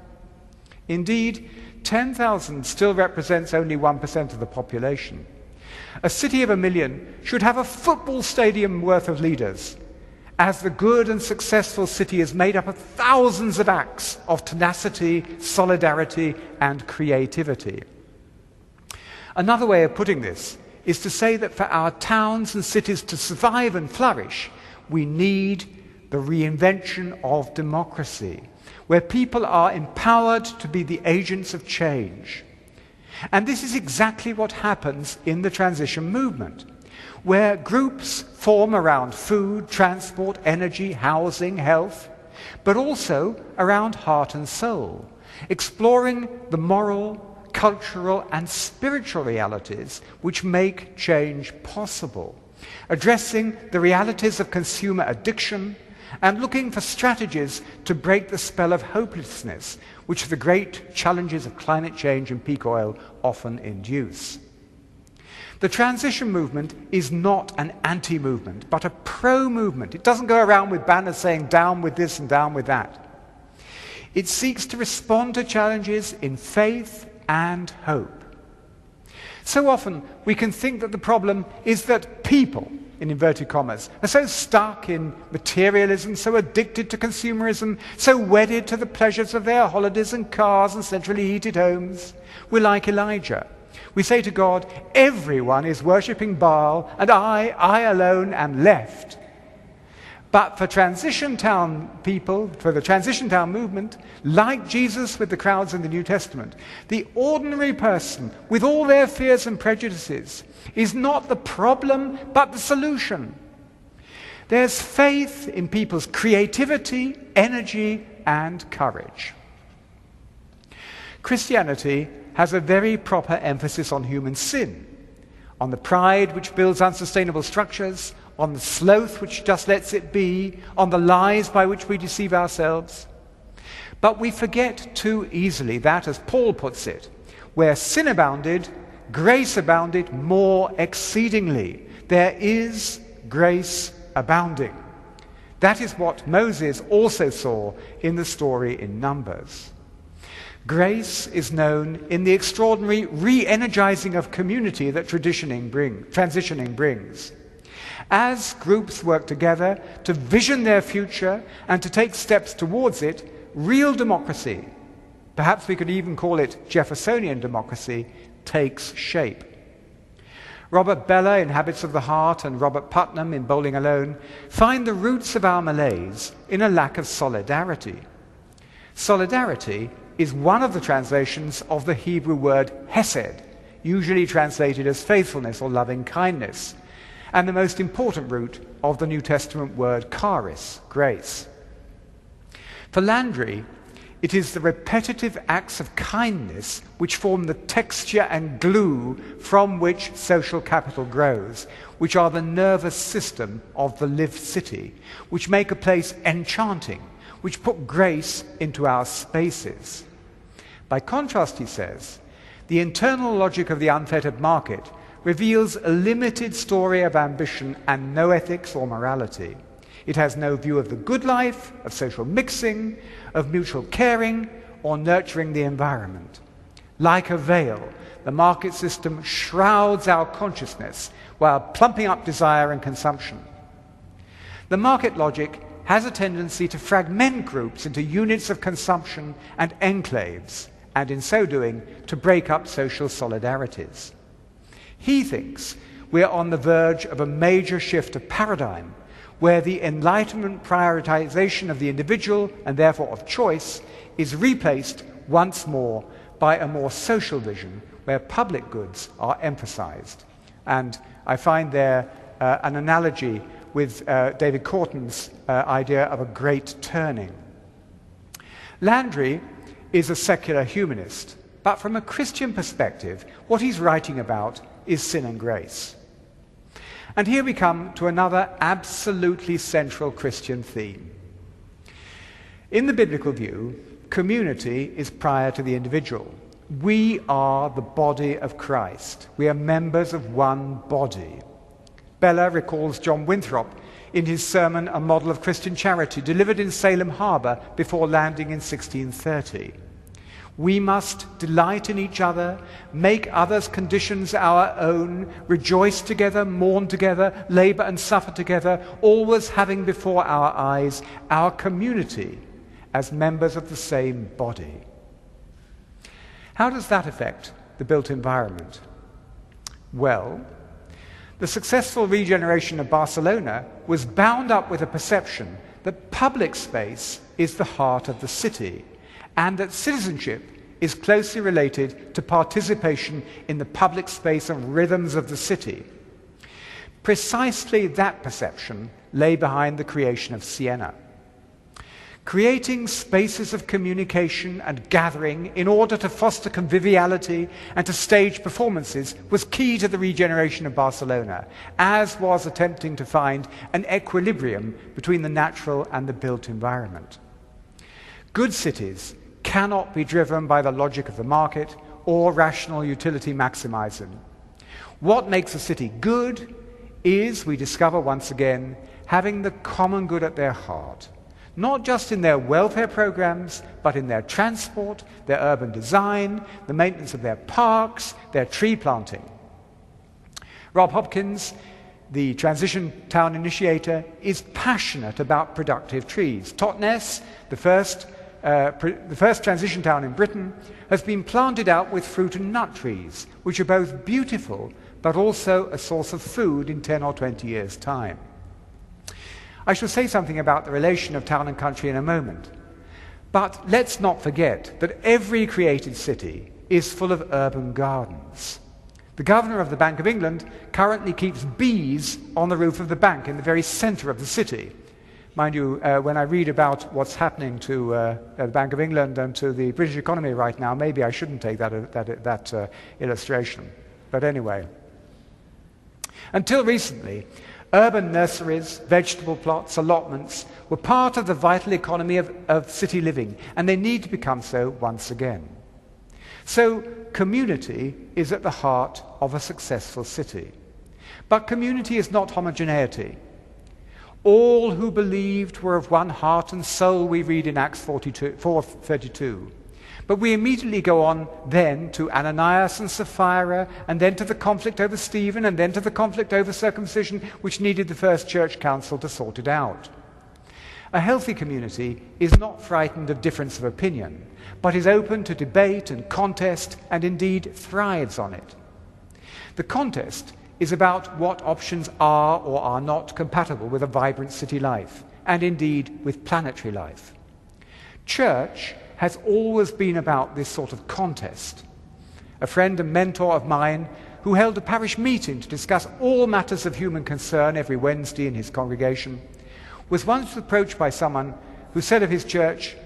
Indeed, 10,000 still represents only 1% of the population. A city of 1 million should have a football stadium worth of leaders, as the good and successful city is made up of thousands of acts of tenacity, solidarity, and creativity. Another way of putting this is to say that for our towns and cities to survive and flourish, we need the reinvention of democracy, where people are empowered to be the agents of change. And this is exactly what happens in the transition movement, where groups form around food, transport, energy, housing, health, but also around heart and soul, exploring the moral, cultural, and spiritual realities which make change possible, addressing the realities of consumer addiction, and looking for strategies to break the spell of hopelessness which the great challenges of climate change and peak oil often induce. The transition movement is not an anti-movement, but a pro-movement. It doesn't go around with banners saying down with this and down with that. It seeks to respond to challenges in faith and hope. So often we can think that the problem is that people, in inverted commas, are so stuck in materialism, so addicted to consumerism, so wedded to the pleasures of their holidays and cars and centrally heated homes. We're like Elijah. We say to God, everyone is worshipping Baal, and I alone am left. But for transition town people, for the transition town movement, like Jesus with the crowds in the New Testament, the ordinary person, with all their fears and prejudices, is not the problem, but the solution. There's faith in people's creativity, energy, and courage. Christianity has a very proper emphasis on human sin, on the pride which builds unsustainable structures, on the sloth which just lets it be, on the lies by which we deceive ourselves. But we forget too easily that, as Paul puts it, where sin abounded, grace abounded more exceedingly. There is grace abounding. That is what Moses also saw in the story in Numbers. Grace is known in the extraordinary re-energizing of community that transitioning brings. As groups work together to vision their future and to take steps towards it, real democracy, perhaps we could even call it Jeffersonian democracy, takes shape. Robert Bella in Habits of the Heart and Robert Putnam in Bowling Alone find the roots of our malaise in a lack of solidarity. Solidarity is one of the translations of the Hebrew word hesed, usually translated as faithfulness or loving kindness, and the most important root of the New Testament word charis, grace. For Landry, it is the repetitive acts of kindness which form the texture and glue from which social capital grows, which are the nervous system of the lived city, which make a place enchanting, which put grace into our spaces. By contrast, he says, the internal logic of the unfettered market reveals a limited story of ambition and no ethics or morality. It has no view of the good life, of social mixing, of mutual caring, or nurturing the environment. Like a veil, the market system shrouds our consciousness while plumping up desire and consumption. The market logic has a tendency to fragment groups into units of consumption and enclaves, and in so doing, to break up social solidarities. He thinks we're on the verge of a major shift of paradigm, where the Enlightenment prioritization of the individual, and therefore of choice, is replaced once more by a more social vision, where public goods are emphasized. And I find there an analogy with David Corton's idea of a great turning. Landry is a secular humanist, but from a Christian perspective, what he's writing about is sin and grace. And here we come to another absolutely central Christian theme. In the biblical view, community is prior to the individual. We are the body of Christ. We are members of one body. Bella recalls John Winthrop in his sermon, A Model of Christian Charity, delivered in Salem Harbor before landing in 1630. We must delight in each other, make others' conditions our own, rejoice together, mourn together, labor and suffer together, always having before our eyes our community as members of the same body. How does that affect the built environment? Well, the successful regeneration of Barcelona was bound up with a perception that public space is the heart of the city, and that citizenship is closely related to participation in the public space and rhythms of the city. Precisely that perception lay behind the creation of Siena. Creating spaces of communication and gathering in order to foster conviviality and to stage performances was key to the regeneration of Barcelona, as was attempting to find an equilibrium between the natural and the built environment. Good cities cannot be driven by the logic of the market or rational utility maximizing. What makes a city good is, we discover once again, having the common good at their heart, not just in their welfare programs, but in their transport, their urban design, the maintenance of their parks, their tree planting. Rob Hopkins, the transition town initiator, is passionate about productive trees. Totnes, the first transition town in Britain, has been planted out with fruit and nut trees, which are both beautiful but also a source of food in 10 or 20 years' time. I shall say something about the relation of town and country in a moment. But let's not forget that every created city is full of urban gardens. The governor of the Bank of England currently keeps bees on the roof of the bank in the very center of the city. Mind you, when I read about what's happening to the Bank of England and to the British economy right now, maybe I shouldn't take that illustration. But anyway. Until recently, urban nurseries, vegetable plots, allotments were part of the vital economy of city living, and they need to become so once again. So community is at the heart of a successful city. But community is not homogeneity. All who believed were of one heart and soul, we read in Acts 4:32. But we immediately go on then to Ananias and Sapphira, and then to the conflict over Stephen, and then to the conflict over circumcision, which needed the first church council to sort it out. A healthy community is not frightened of difference of opinion, but is open to debate and contest, and indeed thrives on it. The contest is about what options are or are not compatible with a vibrant city life, and indeed with planetary life. Church has always been about this sort of contest. A friend and mentor of mine, who held a parish meeting to discuss all matters of human concern every Wednesday in his congregation, was once approached by someone who said of his church,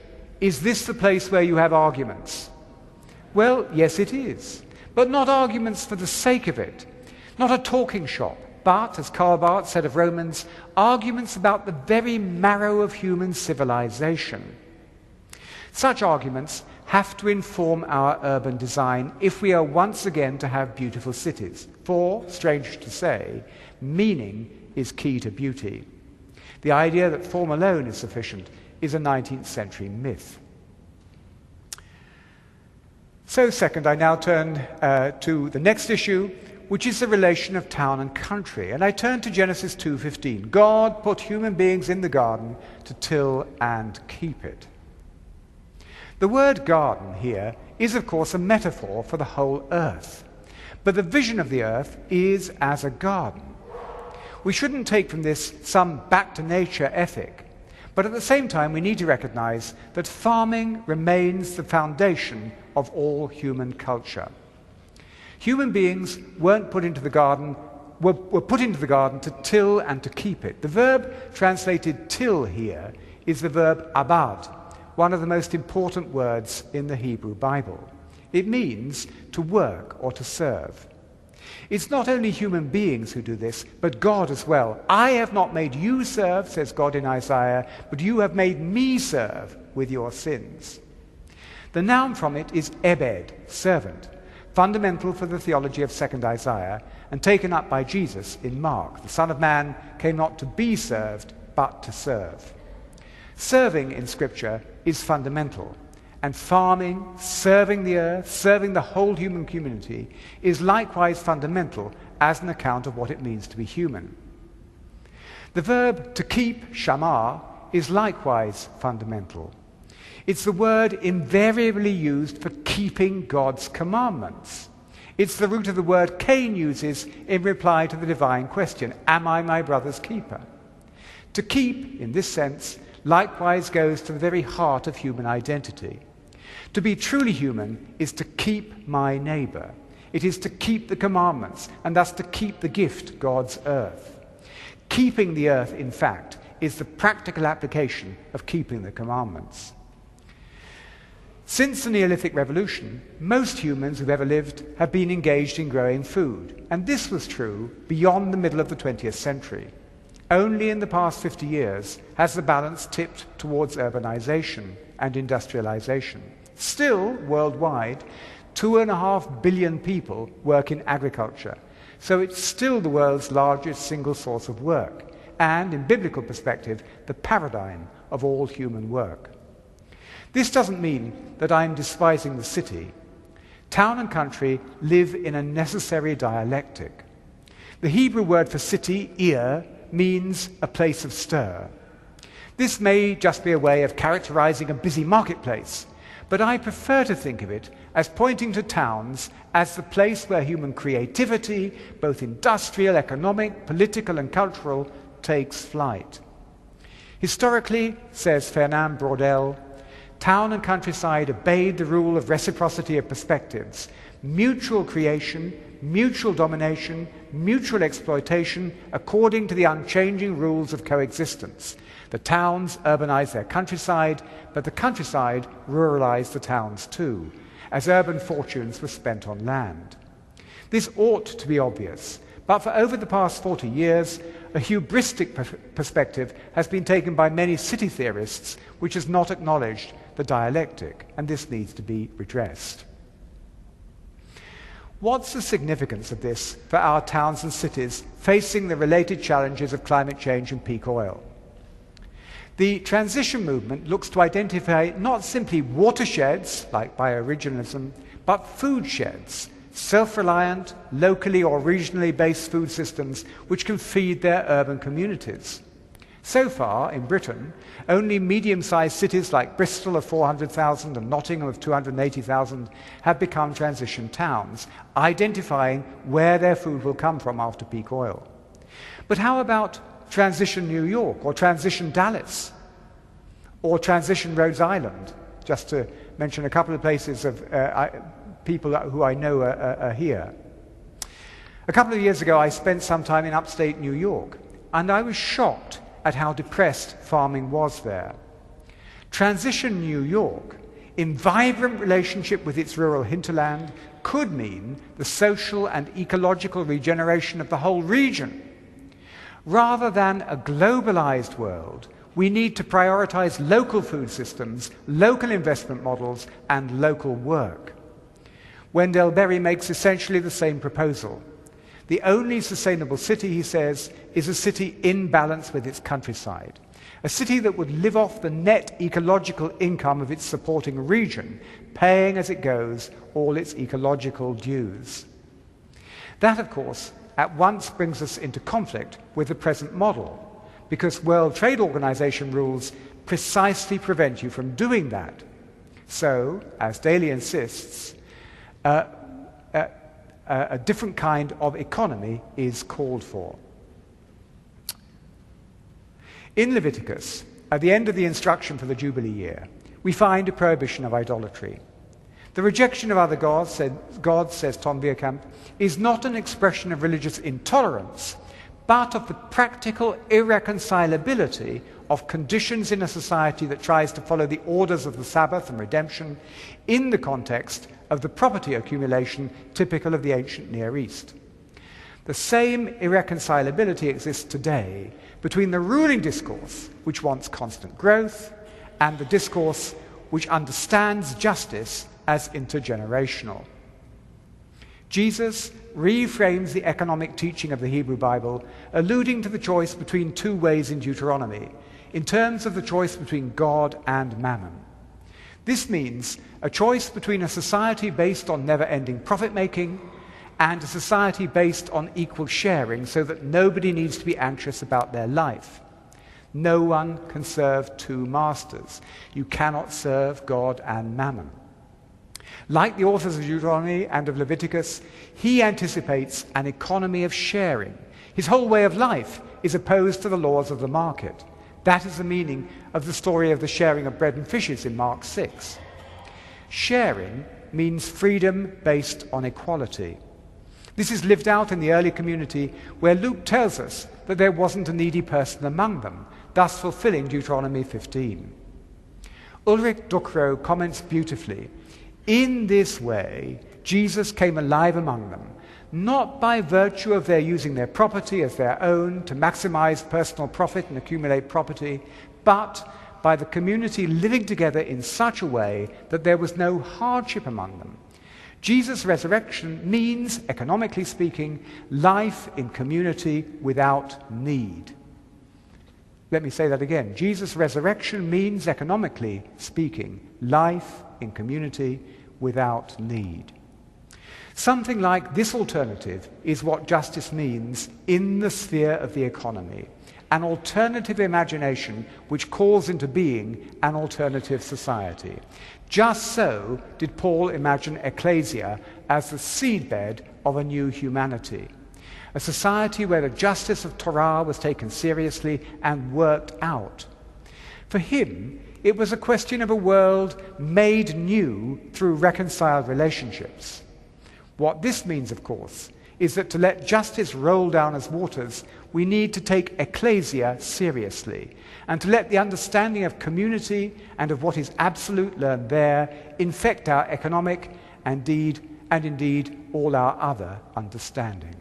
"Is this the place where you have arguments?" Well, yes it is, but not arguments for the sake of it, not a talking shop, but, as Karl Barth said of Romans, arguments about the very marrow of human civilization. Such arguments have to inform our urban design if we are once again to have beautiful cities. For, strange to say, meaning is key to beauty. The idea that form alone is sufficient is a 19th century myth. So second, I now turn to the next issue, which is the relation of town and country. And I turn to Genesis 2:15. God put human beings in the garden to till and keep it. The word garden here is, of course, a metaphor for the whole earth. But the vision of the earth is as a garden. We shouldn't take from this some back-to-nature ethic, but at the same time we need to recognize that farming remains the foundation of all human culture. Human beings weren't put into the garden, were put into the garden to till and to keep it. The verb translated till here is the verb abad, one of the most important words in the Hebrew Bible. It means to work or to serve. It's not only human beings who do this, but God as well. I have not made you serve, says God in Isaiah, but you have made me serve with your sins. The noun from it is ebed, servant, fundamental for the theology of 2nd Isaiah, and taken up by Jesus in Mark. The Son of Man came not to be served, but to serve. Serving in Scripture is fundamental, and farming, serving the earth, serving the whole human community is likewise fundamental as an account of what it means to be human. The verb to keep, shamar, is likewise fundamental. It's the word invariably used for keeping God's commandments. It's the root of the word Cain uses in reply to the divine question, am I my brother's keeper? To keep, in this sense, likewise goes to the very heart of human identity. To be truly human is to keep my neighbor. It is to keep the commandments, and thus to keep the gift, God's earth. Keeping the earth, in fact, is the practical application of keeping the commandments. Since the Neolithic Revolution, most humans who've ever lived have been engaged in growing food, and this was true beyond the middle of the 20th century. Only in the past 50 years has the balance tipped towards urbanization and industrialization. Still, worldwide, 2.5 billion people work in agriculture, so it's still the world's largest single source of work, and, in biblical perspective, the paradigm of all human work. This doesn't mean that I'm despising the city. Town and country live in a necessary dialectic. The Hebrew word for city, ir, means a place of stir. This may just be a way of characterizing a busy marketplace, but I prefer to think of it as pointing to towns as the place where human creativity, both industrial, economic, political, and cultural, takes flight. Historically, says Fernand Braudel, town and countryside obeyed the rule of reciprocity of perspectives, mutual creation, mutual domination, mutual exploitation, according to the unchanging rules of coexistence. The towns urbanized their countryside, but the countryside ruralized the towns too, as urban fortunes were spent on land. This ought to be obvious, but for over the past 40 years, a hubristic perspective has been taken by many city theorists, which has not acknowledged the dialectic, and this needs to be redressed. What's the significance of this for our towns and cities facing the related challenges of climate change and peak oil? The transition movement looks to identify not simply watersheds, like bioregionalism, but food sheds, self-reliant, locally or regionally based food systems which can feed their urban communities. So far, in Britain, only medium-sized cities like Bristol of 400,000 and Nottingham of 280,000 have become transition towns, identifying where their food will come from after peak oil. But how about transition New York, or transition Dallas, or transition Rhode Island, just to mention a couple of places of people who I know are here. A couple of years ago, I spent some time in upstate New York, and I was shocked at how depressed farming was there. Transition New York, in vibrant relationship with its rural hinterland, could mean the social and ecological regeneration of the whole region. Rather than a globalized world, we need to prioritize local food systems, local investment models, and local work. Wendell Berry makes essentially the same proposal. The only sustainable city, he says, is a city in balance with its countryside. A city that would live off the net ecological income of its supporting region, paying as it goes all its ecological dues. That, of course, at once brings us into conflict with the present model, because World Trade Organization rules precisely prevent you from doing that. So, as Daly insists, a different kind of economy is called for. In Leviticus, at the end of the instruction for the Jubilee year, we find a prohibition of idolatry. The rejection of other gods, says Tom Bierkamp, is not an expression of religious intolerance, but of the practical irreconcilability of conditions in a society that tries to follow the orders of the Sabbath and redemption in the context of the property accumulation typical of the ancient Near East. The same irreconcilability exists today between the ruling discourse, which wants constant growth, and the discourse which understands justice as intergenerational. Jesus reframes the economic teaching of the Hebrew Bible, alluding to the choice between two ways in Deuteronomy, in terms of the choice between God and mammon. This means a choice between a society based on never-ending profit-making and a society based on equal sharing, so that nobody needs to be anxious about their life. No one can serve two masters. You cannot serve God and mammon. Like the authors of Deuteronomy and of Leviticus, he anticipates an economy of sharing. His whole way of life is opposed to the laws of the market. That is the meaning of the story of the sharing of bread and fishes in Mark 6. Sharing means freedom based on equality. This is lived out in the early community, where Luke tells us that there wasn't a needy person among them, thus fulfilling Deuteronomy 15. Ulrich Duckrow comments beautifully, "In this way, Jesus came alive among them, not by virtue of their using their property as their own to maximize personal profit and accumulate property, but by the community living together in such a way that there was no hardship among them. Jesus' resurrection means, economically speaking, life in community without need." Let me say that again. Jesus' resurrection means, economically speaking, life in community without need. Something like this alternative is what justice means in the sphere of the economy, an alternative imagination which calls into being an alternative society. Just so did Paul imagine ecclesia as the seedbed of a new humanity, a society where the justice of Torah was taken seriously and worked out. For him, it was a question of a world made new through reconciled relationships. What this means, of course, is that to let justice roll down as waters, we need to take ecclesia seriously, and to let the understanding of community and of what is absolute learned there infect our economic and indeed all our other understanding.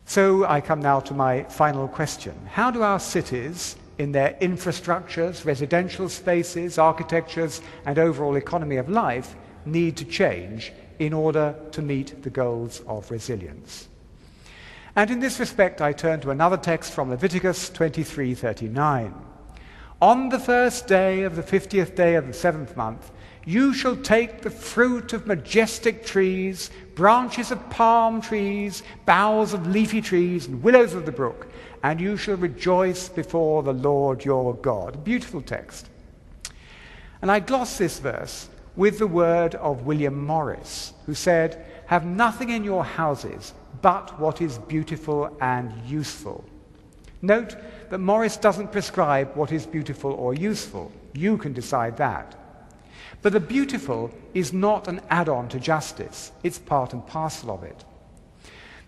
So I come now to my final question. How do our cities, in their infrastructures, residential spaces, architectures, and overall economy of life, need to change in order to meet the goals of resilience? And in this respect, I turn to another text from Leviticus 23:39. "On the first day of the 50th day of the 7th month, you shall take the fruit of majestic trees, branches of palm trees, boughs of leafy trees, and willows of the brook, and you shall rejoice before the Lord your God." Beautiful text. And I gloss this verse with the word of William Morris, who said, "Have nothing in your houses but what is beautiful and useful." Note that Morris doesn't prescribe what is beautiful or useful. You can decide that. But the beautiful is not an add-on to justice. It's part and parcel of it.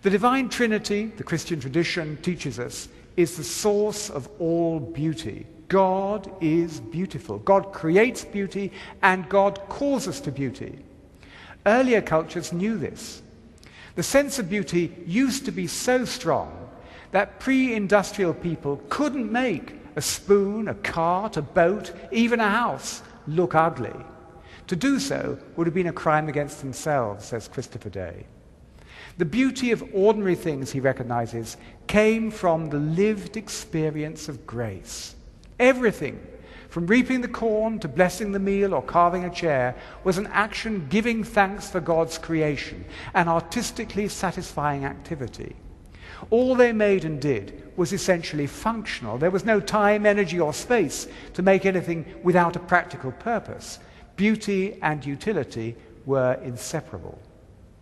The divine Trinity, the Christian tradition teaches us, is the source of all beauty. God is beautiful. God creates beauty, and God calls us to beauty. Earlier cultures knew this. The sense of beauty used to be so strong that pre-industrial people couldn't make a spoon, a cart, a boat, even a house look ugly. To do so would have been a crime against themselves, says Christopher Day. The beauty of ordinary things, he recognizes, came from the lived experience of grace. Everything, From reaping the corn to blessing the meal or carving a chair was an action giving thanks for God's creation, an artistically satisfying activity. All they made and did was essentially functional. There was no time, energy, or space to make anything without a practical purpose. Beauty and utility were inseparable.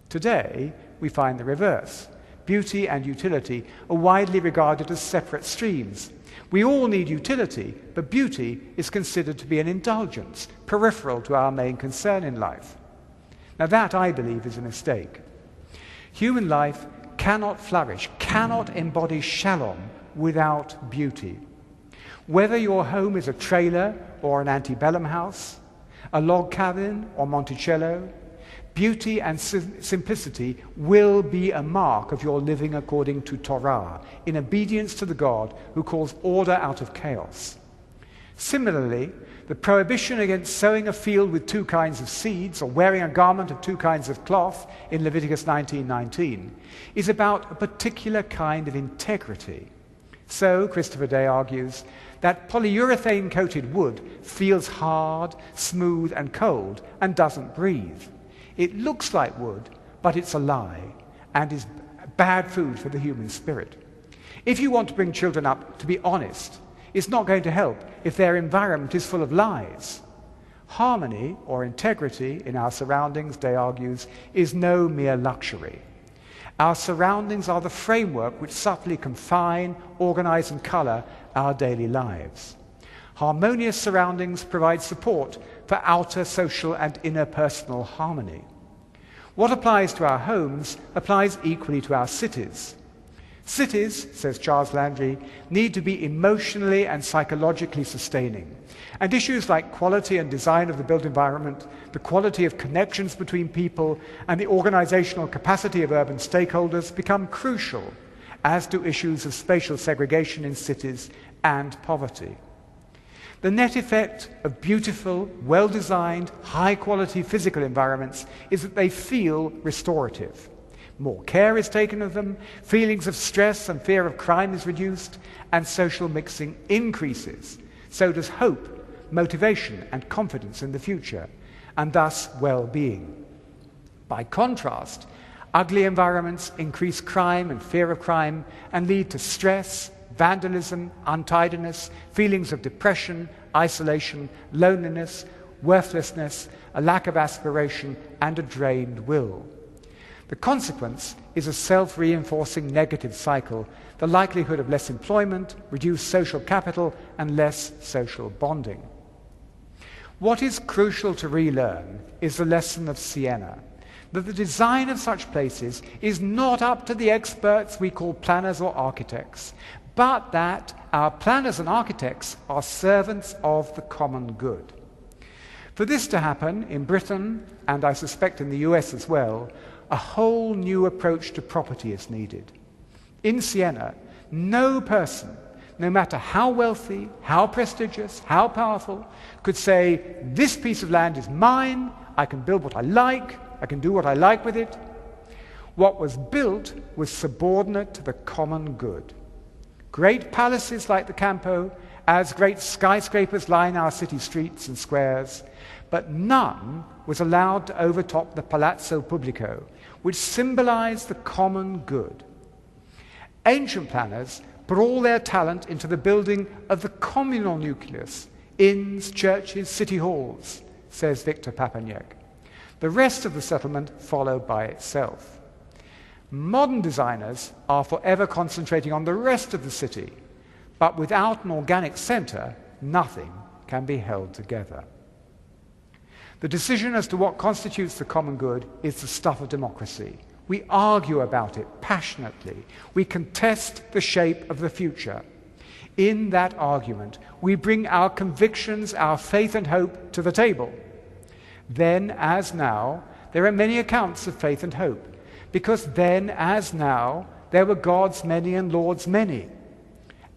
Today, we find the reverse. Beauty and utility are widely regarded as separate streams. We all need utility, but beauty is considered to be an indulgence, peripheral to our main concern in life. Now that, I believe, is a mistake. Human life cannot flourish, cannot embody shalom without beauty. Whether your home is a trailer or an antebellum house, a log cabin or Monticello, beauty and simplicity will be a mark of your living according to Torah, in obedience to the God who calls order out of chaos. Similarly, the prohibition against sowing a field with two kinds of seeds or wearing a garment of two kinds of cloth in Leviticus 19:19 is about a particular kind of integrity. So, Christopher Day argues, that polyurethane-coated wood feels hard, smooth, and cold and doesn't breathe. It looks like wood, but it's a lie and is bad food for the human spirit. If you want to bring children up to be honest, it's not going to help if their environment is full of lies. Harmony or integrity in our surroundings, Day argues, is no mere luxury. Our surroundings are the framework which subtly confine, organize, and color our daily lives. Harmonious surroundings provide support for outer social and inner personal harmony. What applies to our homes applies equally to our cities. Cities, says Charles Landry, need to be emotionally and psychologically sustaining. And issues like quality and design of the built environment, the quality of connections between people, and the organizational capacity of urban stakeholders become crucial, as do issues of spatial segregation in cities and poverty. The net effect of beautiful, well-designed, high-quality physical environments is that they feel restorative. More care is taken of them, feelings of stress and fear of crime is reduced, and social mixing increases. So does hope, motivation, and confidence in the future, and thus well-being. By contrast, ugly environments increase crime and fear of crime and lead to stress, vandalism, untidiness, feelings of depression, isolation, loneliness, worthlessness, a lack of aspiration, and a drained will. The consequence is a self-reinforcing negative cycle, the likelihood of less employment, reduced social capital, and less social bonding. What is crucial to relearn is the lesson of Siena, that the design of such places is not up to the experts we call planners or architects, but that our planners and architects are servants of the common good. For this to happen in Britain, and I suspect in the US as well, a whole new approach to property is needed. In Siena, no person, no matter how wealthy, how prestigious, how powerful, could say, this piece of land is mine, I can build what I like, I can do what I like with it. What was built was subordinate to the common good. Great palaces like the Campo, as great skyscrapers line our city streets and squares, but none was allowed to overtop the Palazzo Pubblico, which symbolized the common good. Ancient planners put all their talent into the building of the communal nucleus, inns, churches, city halls, says Victor Papagnac. The rest of the settlement followed by itself. Modern designers are forever concentrating on the rest of the city, but without an organic center, nothing can be held together. The decision as to what constitutes the common good is the stuff of democracy. We argue about it passionately. We contest the shape of the future. In that argument, we bring our convictions, our faith and hope to the table. Then, as now, there are many accounts of faith and hope, because then, as now, there were gods many and lords many.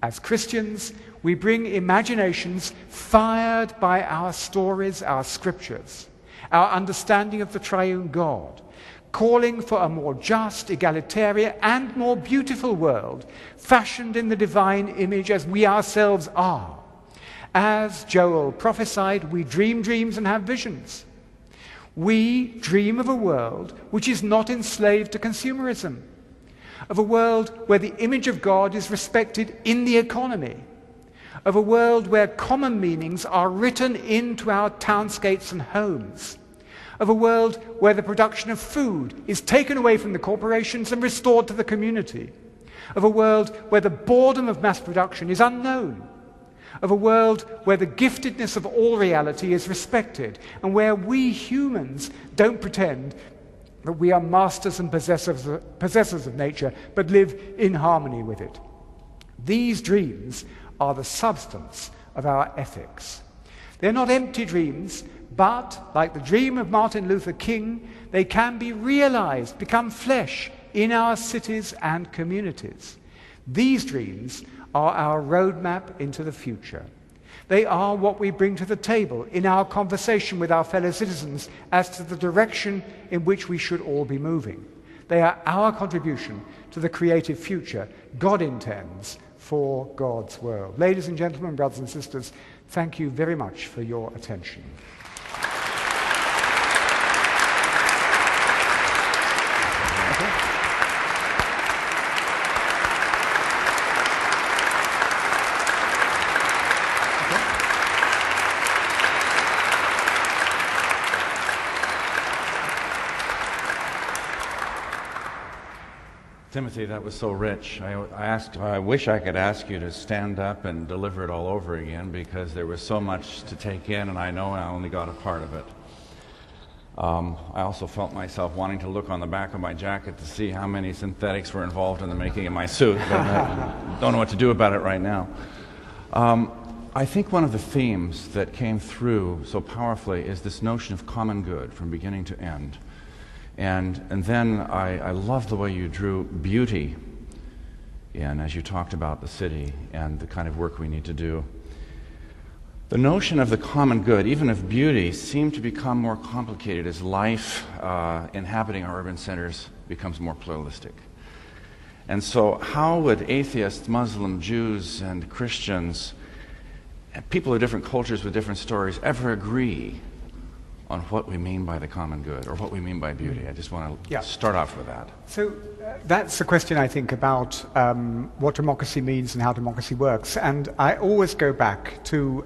As Christians, we bring imaginations fired by our stories, our scriptures, our understanding of the triune God, calling for a more just, egalitarian, and more beautiful world, fashioned in the divine image as we ourselves are. As Joel prophesied, we dream dreams and have visions. We dream of a world which is not enslaved to consumerism, of a world where the image of God is respected in the economy, of a world where common meanings are written into our townscapes and homes, of a world where the production of food is taken away from the corporations and restored to the community, of a world where the boredom of mass production is unknown, of a world where the giftedness of all reality is respected, and where we humans don't pretend that we are masters and possessors of nature, but live in harmony with it. These dreams are the substance of our ethics. They're not empty dreams, but, like the dream of Martin Luther King, they can be realized, become flesh in our cities and communities. These dreams are our roadmap into the future. They are what we bring to the table in our conversation with our fellow citizens as to the direction in which we should all be moving. They are our contribution to the creative future God intends for God's world. Ladies and gentlemen, brothers and sisters, thank you very much for your attention. Timothy, that was so rich. I wish I could ask you to stand up and deliver it all over again, because there was so much to take in, and I know I only got a part of it. I also felt myself wanting to look on the back of my jacket to see how many synthetics were involved in the making of my suit, but I don't know what to do about it right now. I think one of the themes that came through so powerfully is this notion of common good from beginning to end. And then I love the way you drew beauty in as you talked about the city and the kind of work we need to do. The notion of the common good, even of beauty, seemed to become more complicated as life inhabiting our urban centers becomes more pluralistic. And so how would atheists, Muslim, Jews, and Christians, and people of different cultures with different stories ever agree on what we mean by the common good, or what we mean by beauty? I just want to start off with that. So that's the question, I think, about what democracy means and how democracy works. And I always go back to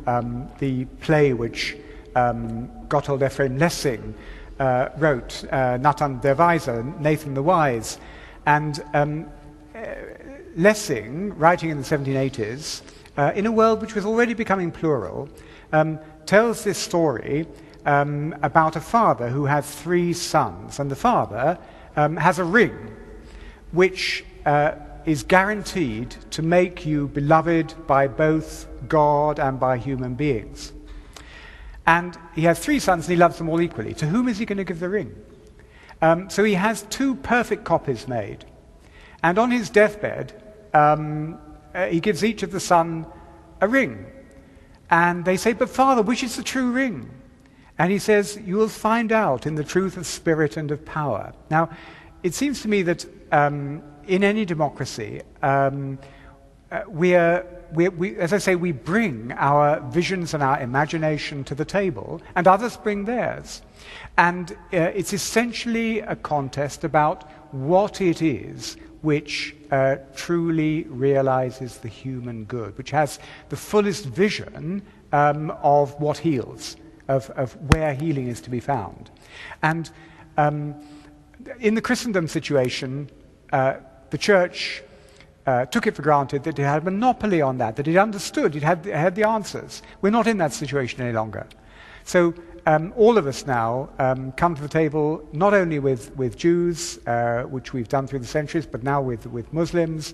the play which Gotthold Ephraim Lessing wrote, Nathan der Weise, Nathan the Wise. And Lessing, writing in the 1780s, in a world which was already becoming plural, tells this story about a father who has 3 sons, and the father has a ring which is guaranteed to make you beloved by both God and by human beings. And he has 3 sons and he loves them all equally. To whom is he going to give the ring? So he has 2 perfect copies made. And on his deathbed, he gives each of the son a ring. And they say, but father, which is the true ring? And he says, you will find out in the truth of spirit and of power. Now, it seems to me that in any democracy, we, as I say, we bring our visions and our imagination to the table, and others bring theirs. And it's essentially a contest about what it is which truly realizes the human good, which has the fullest vision of what heals, of where healing is to be found. And in the Christendom situation, the Church took it for granted that it had a monopoly on that, that it understood, it had the answers. We're not in that situation any longer. So all of us now come to the table not only with Jews, which we've done through the centuries, but now with Muslims,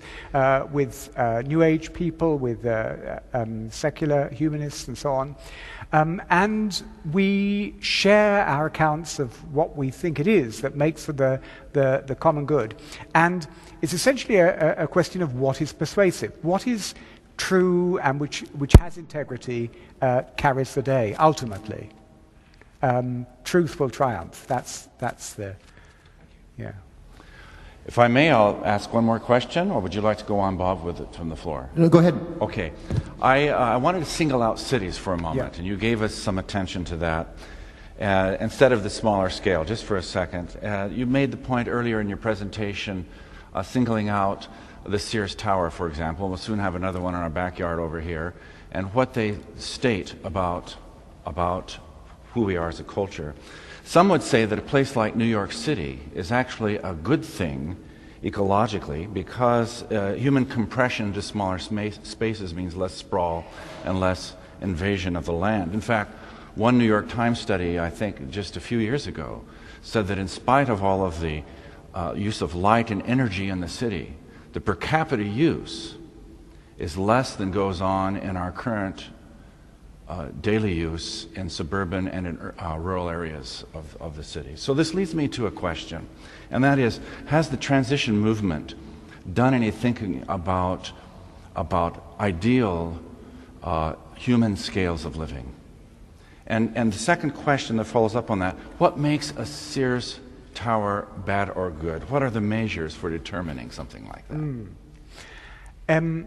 with New Age people, with secular humanists and so on. And we share our accounts of what we think it is that makes for the common good. And it's essentially a question of what is persuasive, what is true and which has integrity carries the day, ultimately. Truth will triumph. That's the, yeah. If I may, I'll ask one more question, or would you like to go on, Bob, with it from the floor? No, go ahead. Okay. I wanted to single out cities for a moment, Yeah. and you gave us some attention to that. Instead of the smaller scale, just for a second. You made the point earlier in your presentation, singling out the Sears Tower, for example. We'll soon have another one in our backyard over here, and what they state about who we are as a culture. Some would say that a place like New York City is actually a good thing ecologically because human compression to smaller spaces means less sprawl and less invasion of the land. In fact, one New York Times study, I think just a few years ago, said that in spite of all of the use of light and energy in the city, the per capita use is less than goes on in our current daily use in suburban and in rural areas of the city. So this leads me to a question, and that is, has the transition movement done any thinking about ideal human scales of living? And the second question that follows up on that, what makes a Sears Tower bad or good? What are the measures for determining something like that?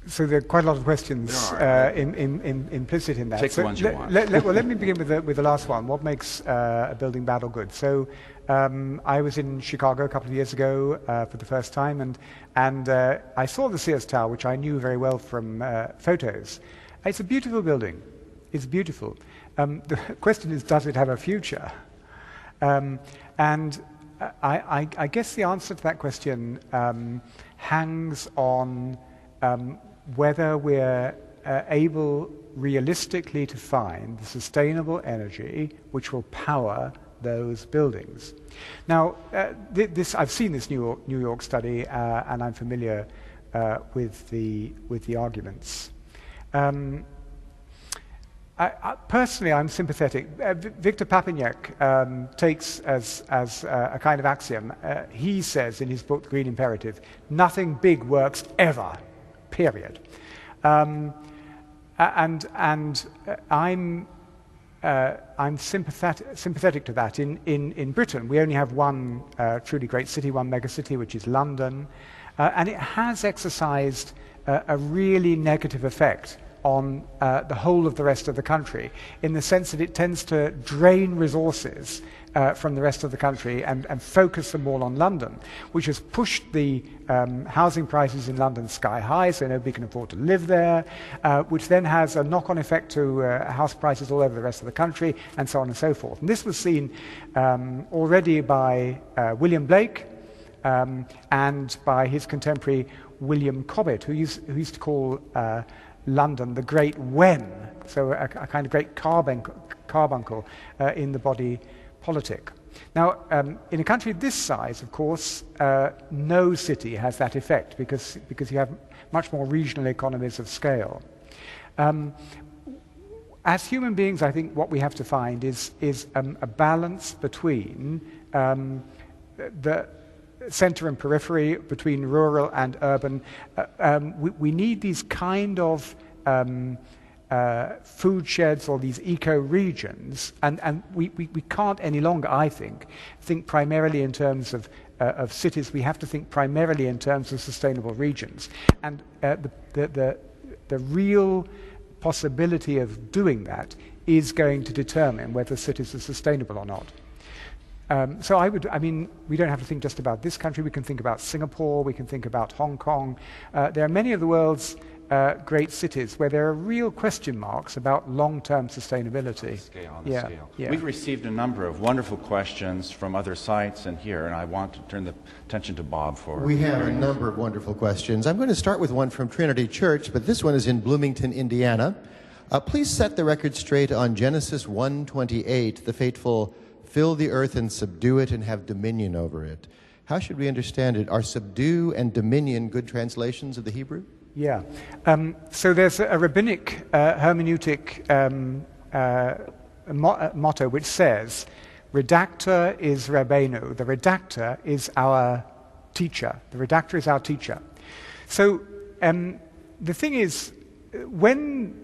So there are quite a lot of questions implicit in that. Take so the ones you want. Let me begin with the last one. What makes a building bad or good? So I was in Chicago a couple of years ago for the first time, and I saw the Sears Tower, which I knew very well from photos. It's a beautiful building. It's beautiful. The question is, does it have a future? And I guess the answer to that question hangs on whether we're able realistically to find the sustainable energy which will power those buildings. Now, I've seen this New York study, and I'm familiar with the arguments. Personally, I'm sympathetic. Victor Papineau takes as a kind of axiom. He says in his book, The Green Imperative, nothing big works ever, period. And I'm sympathetic to that. In Britain, we only have one truly great city, one megacity, which is London, and it has exercised a really negative effect on the whole of the rest of the country, in the sense that it tends to drain resources from the rest of the country and focus them all on London, which has pushed the housing prices in London sky high, so nobody can afford to live there, which then has a knock-on effect to house prices all over the rest of the country, and so on and so forth. And this was seen already by William Blake and by his contemporary William Cobbett, who used to call London the Great Wen, so a kind of great carbuncle in the body politic. Now, in a country this size, of course, no city has that effect because you have much more regional economies of scale. As human beings, I think what we have to find is a balance between the center and periphery, between rural and urban. We need these kind of food sheds or these eco-regions, and we can't any longer, I think primarily in terms of cities. We have to think primarily in terms of sustainable regions. And the real possibility of doing that is going to determine whether cities are sustainable or not. So we don't have to think just about this country. We can think about Singapore, we can think about Hong Kong. There are many of the world's great cities where there are real question marks about long-term sustainability. On the scale. We've received a number of wonderful questions from other sites and here, and I want to turn the attention to Bob for... We have a number of wonderful questions. I'm going to start with one from Trinity Church, but this one is in Bloomington, Indiana. Please set the record straight on Genesis 1:28, the fateful "Fill the earth and subdue it and have dominion over it." How should we understand it? Are subdue and dominion good translations of the Hebrew? Yeah. So there's a rabbinic hermeneutic motto which says, "Redactor is Rabbeinu." The redactor is our teacher. The redactor is our teacher. So the thing is, when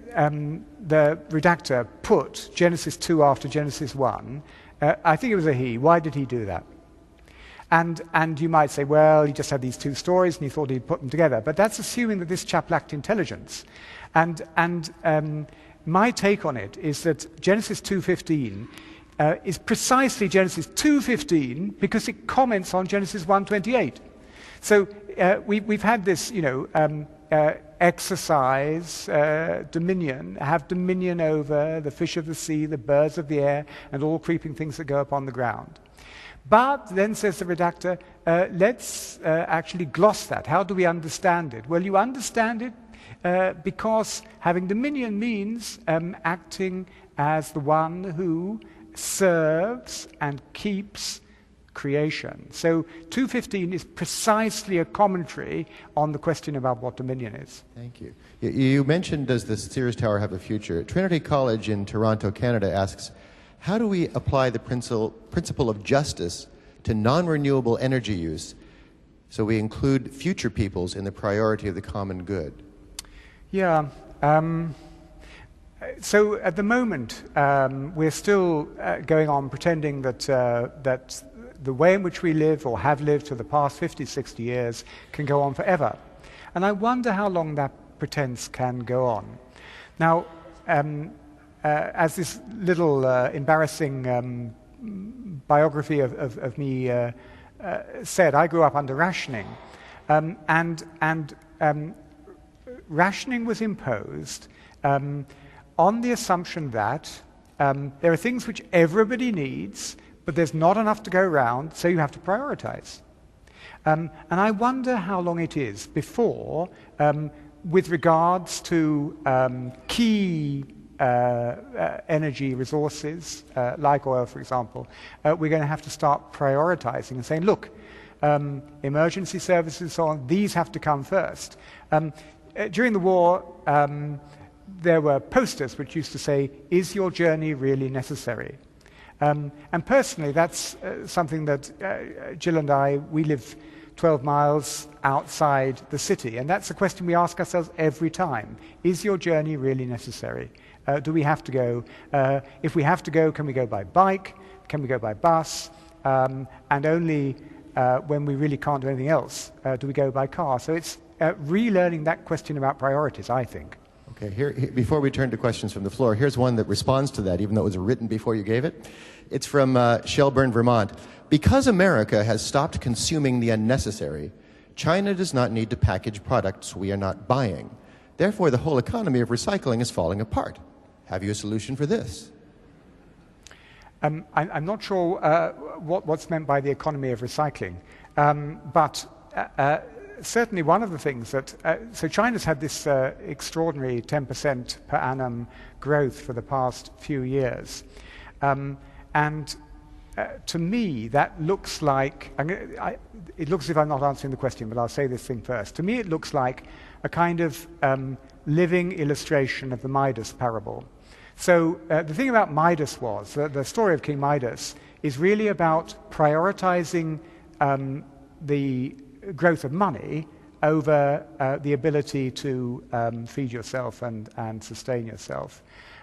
the redactor put Genesis 2 after Genesis 1, I think it was a he. Why did he do that? And you might say, well, he just had these two stories and he thought he'd put them together. But that's assuming that this chap lacked intelligence. And my take on it is that Genesis 2:15 is precisely Genesis 2:15 because it comments on Genesis 1:28. So we've had this, exercise, dominion, have dominion over the fish of the sea, the birds of the air, and all creeping things that go upon the ground. But then, says the redactor, let's actually gloss that. How do we understand it? Well, you understand it because having dominion means acting as the one who serves and keeps creation. So 2:15 is precisely a commentary on the question about what dominion is. Thank you. You mentioned, does the Sears Tower have a future? Trinity College in Toronto, Canada asks, how do we apply the principle of justice to non-renewable energy use so we include future peoples in the priority of the common good? Yeah. So at the moment, we're still going on pretending that the way in which we live or have lived for the past 50, 60 years can go on forever. And I wonder how long that pretense can go on. Now, as this little embarrassing biography of me said, I grew up under rationing. And rationing was imposed on the assumption that there are things which everybody needs, but there's not enough to go around, so you have to prioritize. And I wonder how long it is before, with regards to key energy resources, like oil, for example, we're going to have to start prioritizing and saying, look, emergency services and so on, these have to come first. During the war, there were posters which used to say, is your journey really necessary? And personally, that's something that Jill and I, we live 12 miles outside the city, and that's a question we ask ourselves every time. Is your journey really necessary? Do we have to go? If we have to go, can we go by bike? Can we go by bus? And only when we really can't do anything else do we go by car. So it's relearning that question about priorities, I think. Okay, here, before we turn to questions from the floor, here's one that responds to that, even though it was written before you gave it. It's from Shelburne, Vermont. Because America has stopped consuming the unnecessary, China does not need to package products we are not buying. Therefore, the whole economy of recycling is falling apart. Have you a solution for this? I'm not sure what's meant by the economy of recycling, but certainly one of the things that, so China's had this extraordinary 10% per annum growth for the past few years. And to me, that looks like, it looks as if I'm not answering the question, but I'll say this thing first. To me, it looks like a kind of living illustration of the Midas parable. So the thing about Midas was, the story of King Midas is really about prioritizing the growth of money over the ability to feed yourself and sustain yourself.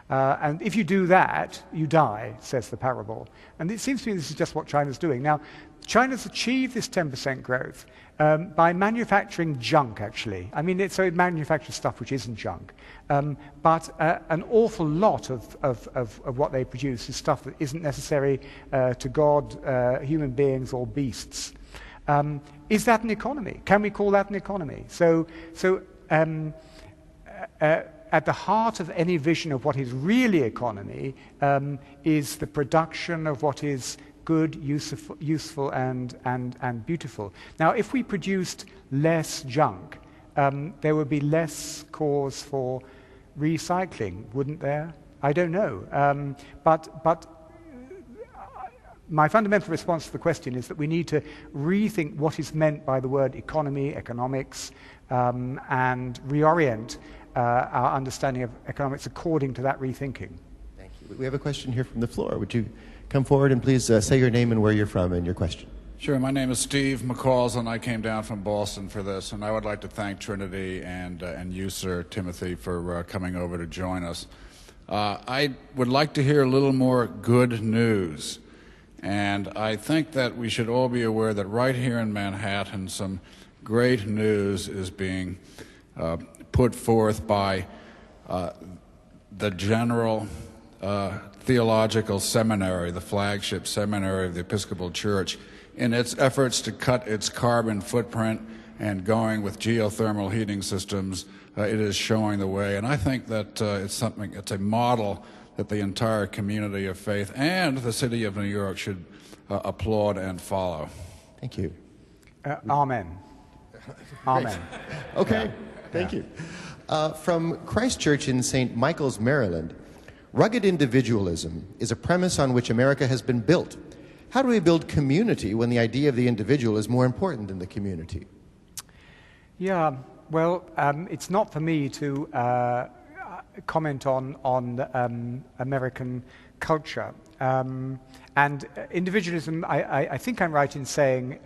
And if you do that, you die, says the parable. And it seems to me this is just what China's doing. Now, China's achieved this 10% growth by manufacturing junk, actually. I mean, so it manufactures stuff which isn't junk. But an awful lot of what they produce is stuff that isn't necessary to God, human beings, or beasts. Is that an economy? Can we call that an economy? So at the heart of any vision of what is really economy is the production of what is good, useful, and beautiful. Now, if we produced less junk, there would be less cause for recycling, wouldn't there? I don't know. But my fundamental response to the question is that we need to rethink what is meant by the word economy, economics, and reorient our understanding of economics according to that rethinking. Thank you. We have a question here from the floor. Would you come forward and please say your name and where you're from and your question? Sure. My name is Steve McCalls, and I came down from Boston for this. And I would like to thank Trinity and you, Sir Timothy, for coming over to join us. I would like to hear a little more good news. And I think that we should all be aware that right here in Manhattan, some great news is being put forth by the General Theological Seminary, the flagship seminary of the Episcopal Church, in its efforts to cut its carbon footprint and going with geothermal heating systems. It is showing the way, and I think that it's a model that the entire community of faith and the city of New York should applaud and follow. Thank you. Amen. Amen. Okay, thank you. From Christ Church in St. Michael's, Maryland, rugged individualism is a premise on which America has been built. How do we build community when the idea of the individual is more important than the community? Yeah, well, it's not for me to comment on American culture. And individualism, I think I'm right in saying,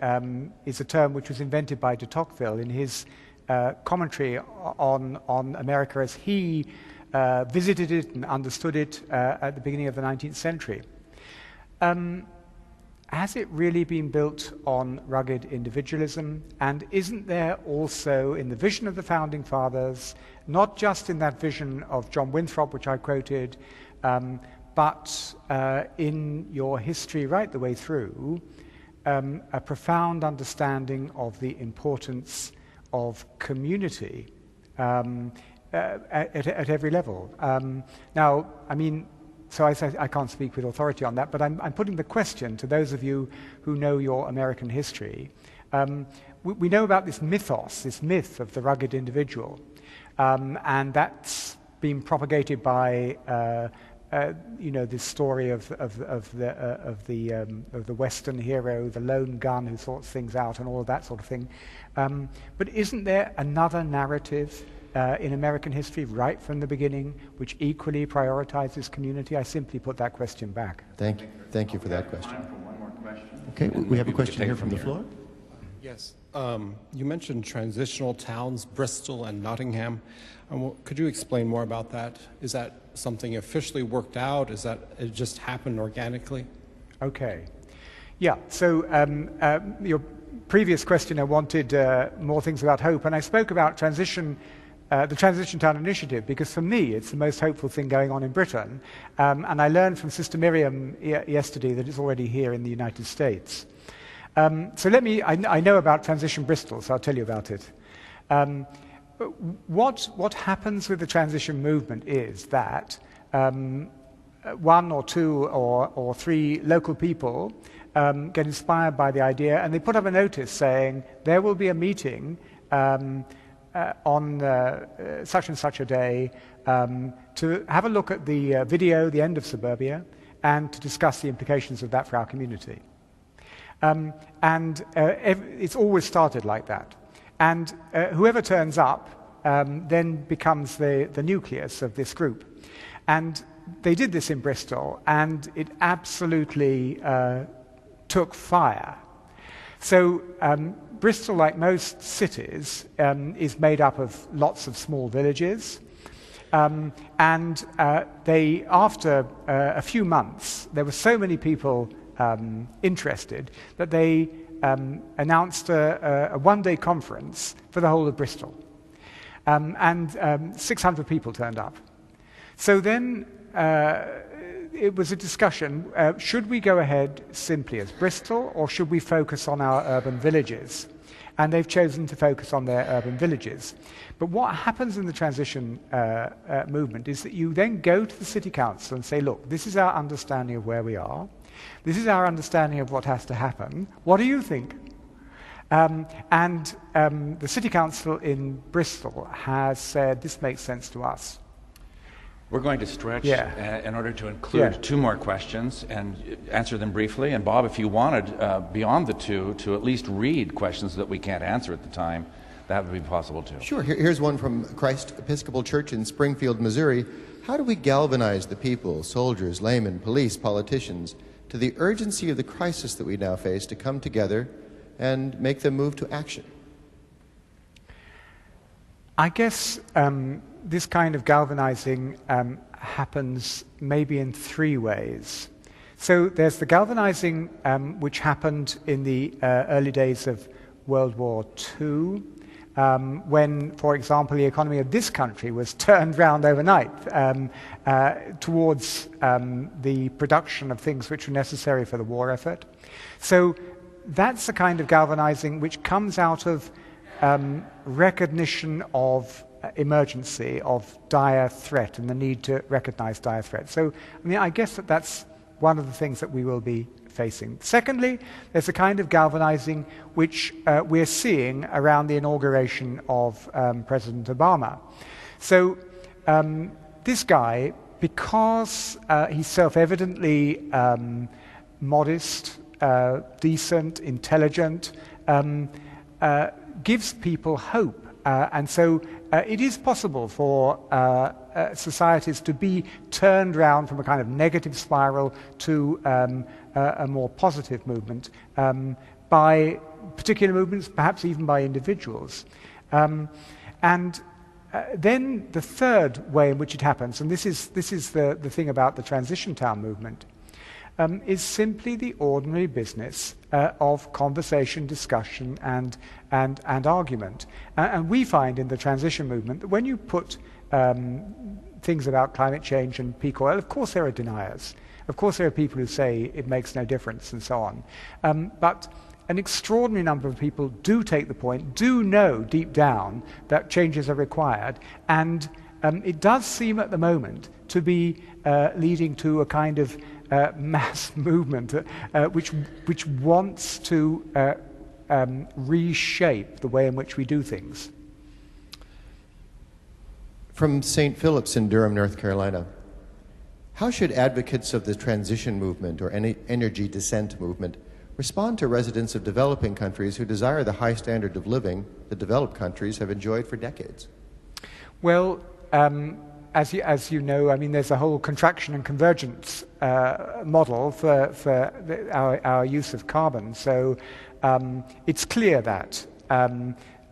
is a term which was invented by de Tocqueville in his commentary on America as he visited it and understood it at the beginning of the 19th century. Has it really been built on rugged individualism? And isn't there also, in the vision of the Founding Fathers, not just in that vision of John Winthrop, which I quoted, but in your history right the way through, a profound understanding of the importance of community at every level? Now, I mean, so I can't speak with authority on that, but I'm putting the question to those of you who know your American history. We know about this mythos, this myth of the rugged individual, and that's been propagated by this story of the Western hero, the lone gun who sorts things out, and all of that sort of thing. But isn't there another narrative in American history right from the beginning which equally prioritizes community? I simply put that question back. Thank you for that question. Time for one more question. Okay, we have a question here from the floor. Yes. You mentioned transitional towns, Bristol and Nottingham. Could you explain more about that? Is that something officially worked out? Is that it just happened organically? Okay. Yeah, so your previous questioner wanted more things about hope, and I spoke about the Transition Town Initiative, because for me it's the most hopeful thing going on in Britain, and I learned from Sister Miriam yesterday that it's already here in the United States. So I know about Transition Bristol, so I'll tell you about it. What happens with the transition movement is that one or two or three local people get inspired by the idea, and they put up a notice saying there will be a meeting on such and such a day to have a look at the video, The End of Suburbia, and to discuss the implications of that for our community. It's always started like that. And whoever turns up then becomes the nucleus of this group. And they did this in Bristol, and it absolutely took fire. So Bristol, like most cities, is made up of lots of small villages. After a few months, there were so many people interested that they announced a one-day conference for the whole of Bristol. 600 people turned up. So then it was a discussion, should we go ahead simply as Bristol, or should we focus on our urban villages? And they've chosen to focus on their urban villages. But what happens in the transition movement is that you then go to the city council and say, look, this is our understanding of where we are. This is our understanding of what has to happen. What do you think? The city council in Bristol has said, this makes sense to us. We're going to stretch in order to include two more questions and answer them briefly. And Bob, if you wanted, beyond the two, to at least read questions that we can't answer at the time, that would be possible too. Sure. Here's one from Christ Episcopal Church in Springfield, Missouri. How do we galvanize the people, soldiers, laymen, police, politicians, to the urgency of the crisis that we now face to come together and make them move to action? I guess this kind of galvanizing happens maybe in three ways. So there's the galvanizing which happened in the early days of World War II, when, for example, the economy of this country was turned round overnight towards the production of things which were necessary for the war effort. So that's the kind of galvanizing which comes out of recognition of emergency, of dire threat, and the need to recognize dire threat. So, I mean, I guess that's one of the things that we will be facing. Secondly, there's a kind of galvanizing which we're seeing around the inauguration of President Obama. So this guy, because he's self-evidently modest, decent, intelligent, gives people hope. And so it is possible for societies to be turned round from a kind of negative spiral to a more positive movement by particular movements, perhaps even by individuals. And then the third way in which it happens, and this is the thing about the Transition Town movement, is simply the ordinary business of conversation, discussion, and argument. And we find in the transition movement that when you put things about climate change and peak oil, of course there are deniers. Of course there are people who say it makes no difference and so on. But an extraordinary number of people do take the point, do know deep down that changes are required, and it does seem at the moment to be leading to a kind of mass movement which wants to reshape the way in which we do things. From St. Philip's in Durham, North Carolina, how should advocates of the transition movement or energy dissent movement respond to residents of developing countries who desire the high standard of living that developed countries have enjoyed for decades? Well, as you know, I mean, there's a whole contraction and convergence model for our use of carbon. So it's clear that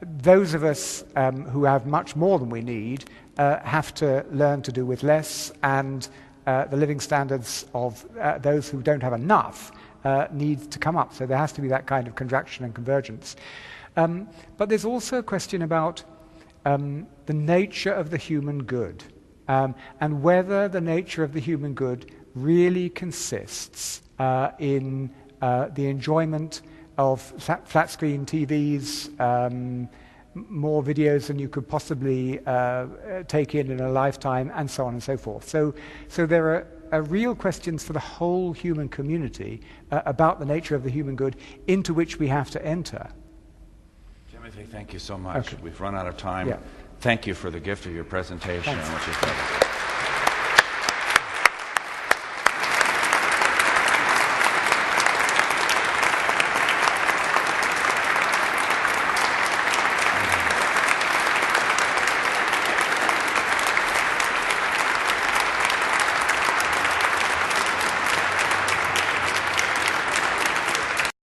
those of us who have much more than we need have to learn to do with less, and the living standards of those who don't have enough need to come up. So there has to be that kind of contraction and convergence. But there's also a question about the nature of the human good, and whether the nature of the human good really consists in the enjoyment of flat-screen TVs, more videos than you could possibly take in a lifetime, and so on and so forth. So there are real questions for the whole human community about the nature of the human good into which we have to enter. Timothy, thank you so much. Okay. We've run out of time. Yeah. Thank you for the gift of your presentation. Thanks. Which is